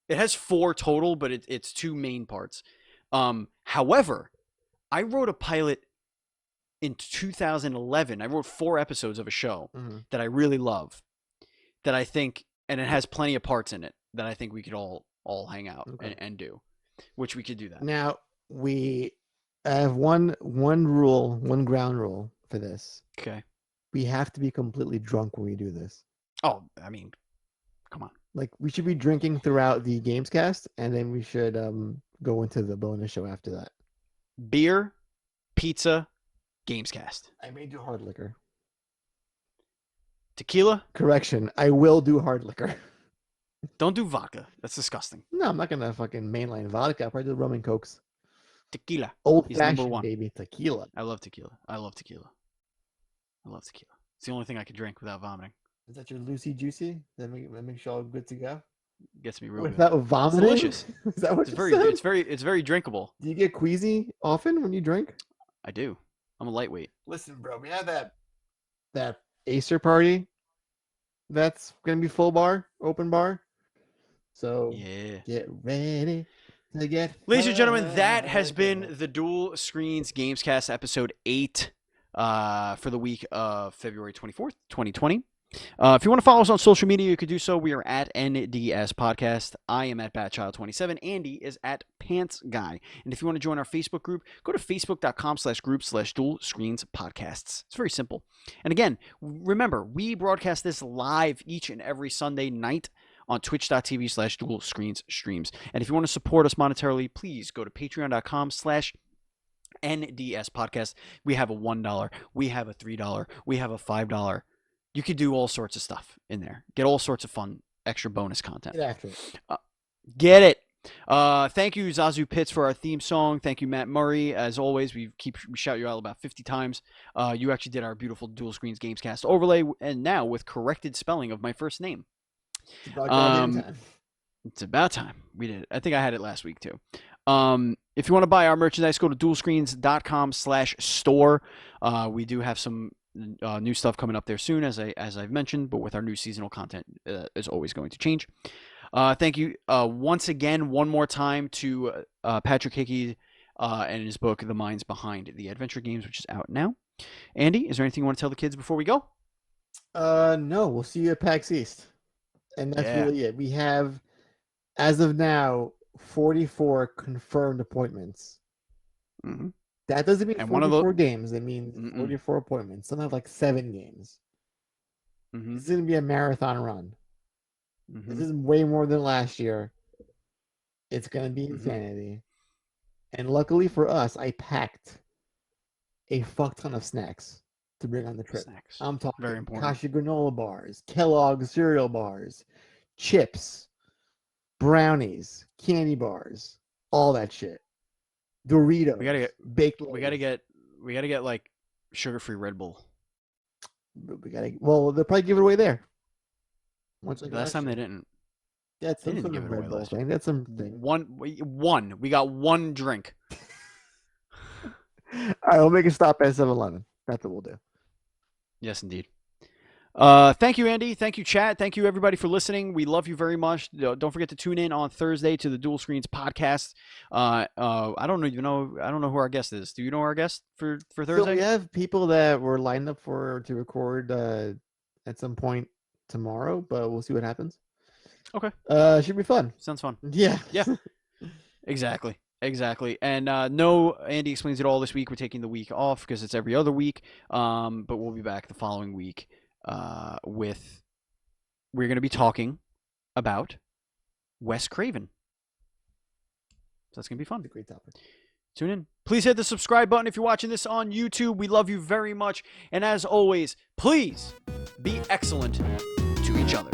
It has 4 total, but it's 2 main parts. However, I wrote a pilot in 2011. I wrote 4 episodes of a show that I really love, that I think, and it has plenty of parts in it that I think we could all hang out and do. Which we could do that. Now we have one rule, one ground rule for this. Okay. We have to be completely drunk when we do this. Oh, I mean, come on. Like we should be drinking throughout the Gamescast, and then we should go into the bonus show after that. Beer, pizza, Gamescast. I may do hard liquor. Tequila? Correction. I will do hard liquor. Don't do vodka. That's disgusting. No, I'm not gonna fucking mainline vodka. I'll probably do rum and cokes. Tequila. Old He's number fashioned, one. baby. Tequila. I love tequila. It's the only thing I can drink without vomiting. Is that your Lucy Juicy? That make sure all good to go? Gets me real good. Without vomiting? It's delicious. Is that what It's you said? it's very drinkable. Do you get queasy often when you drink? I do. I'm a lightweight. Listen, bro, we had that Acer party. That's gonna be full bar, open bar. So Yeah. get ready to get. Ladies and gentlemen, that has been the Dual Screens Gamescast episode 8 for the week of February 24th, 2020. If you want to follow us on social media, you could do so. We are at NDS Podcast. I am at Batchild27. Andy is at Pants Guy. And if you want to join our Facebook group, go to facebook.com/group/Dual Screens Podcasts. It's very simple. And again, remember, we broadcast this live each and every Sunday night on twitch.tv/Dual Screens Streams. And if you want to support us monetarily, please go to patreon.com/NDS Podcast. We have a $1, we have a $3, we have a $5. You could do all sorts of stuff in there. Get all sorts of fun, extra bonus content. Get after it. Get it. Thank you, Zazu Pitts, for our theme song. Thank you, Matt Murray. As always, we shout you out about 50 times. You actually did our beautiful Dual Screens Gamescast overlay, and now with corrected spelling of my first name. It's about time. It's about time. We did it. I think I had it last week too. If you want to buy our merchandise, go to dualscreens.com/store. We do have some new stuff coming up there soon, as I've mentioned, but with our new seasonal content is always going to change. Thank you once again, one more time, to Patrick Hickey and his book, The Minds Behind the Adventure Games, which is out now. Andy, is there anything you want to tell the kids before we go? No, we'll see you at PAX East. And that's really it. We have, as of now, 44 confirmed appointments. Mm-hmm. That doesn't mean And 44 games. It means 44 appointments. Some have like 7 games. Mm-hmm. This is going to be a marathon run. Mm-hmm. This is way more than last year. It's going to be insanity. And luckily for us, I packed a fuck ton of snacks to bring on the trip. Snacks. I'm talking Very important. Kashi granola bars, Kellogg's cereal bars, chips, brownies, candy bars, all that shit. Doritos. We gotta get baked. We gotta get like sugar-free Red Bull. Well, they'll probably give it away there. Last time they didn't. That's They some didn't sort give of it away Red Bull last thing. That's something. One. We got one drink. All right, we'll make a stop at 7-Eleven. That's what we'll do. Yes, indeed. Thank you, Andy. Thank you, chat. Thank you, everybody, for listening. We love you very much. Don't forget to tune in on Thursday to the Dual Screens podcast. I don't even know. I don't know who our guest is. Do you know our guest for So Thursday? we have people that were lined up to record at some point tomorrow, but we'll see what happens. Okay. Should be fun. Sounds fun. Yeah. Yeah. Exactly. Exactly. And no, Andy explains it all this week. We're taking the week off because it's every other week. But we'll be back the following week with we're going to be talking about Wes Craven. So that's going to be fun. It's a great topic. Tune in. Please hit the subscribe button if you're watching this on YouTube. We love you very much. And as always, please be excellent to each other.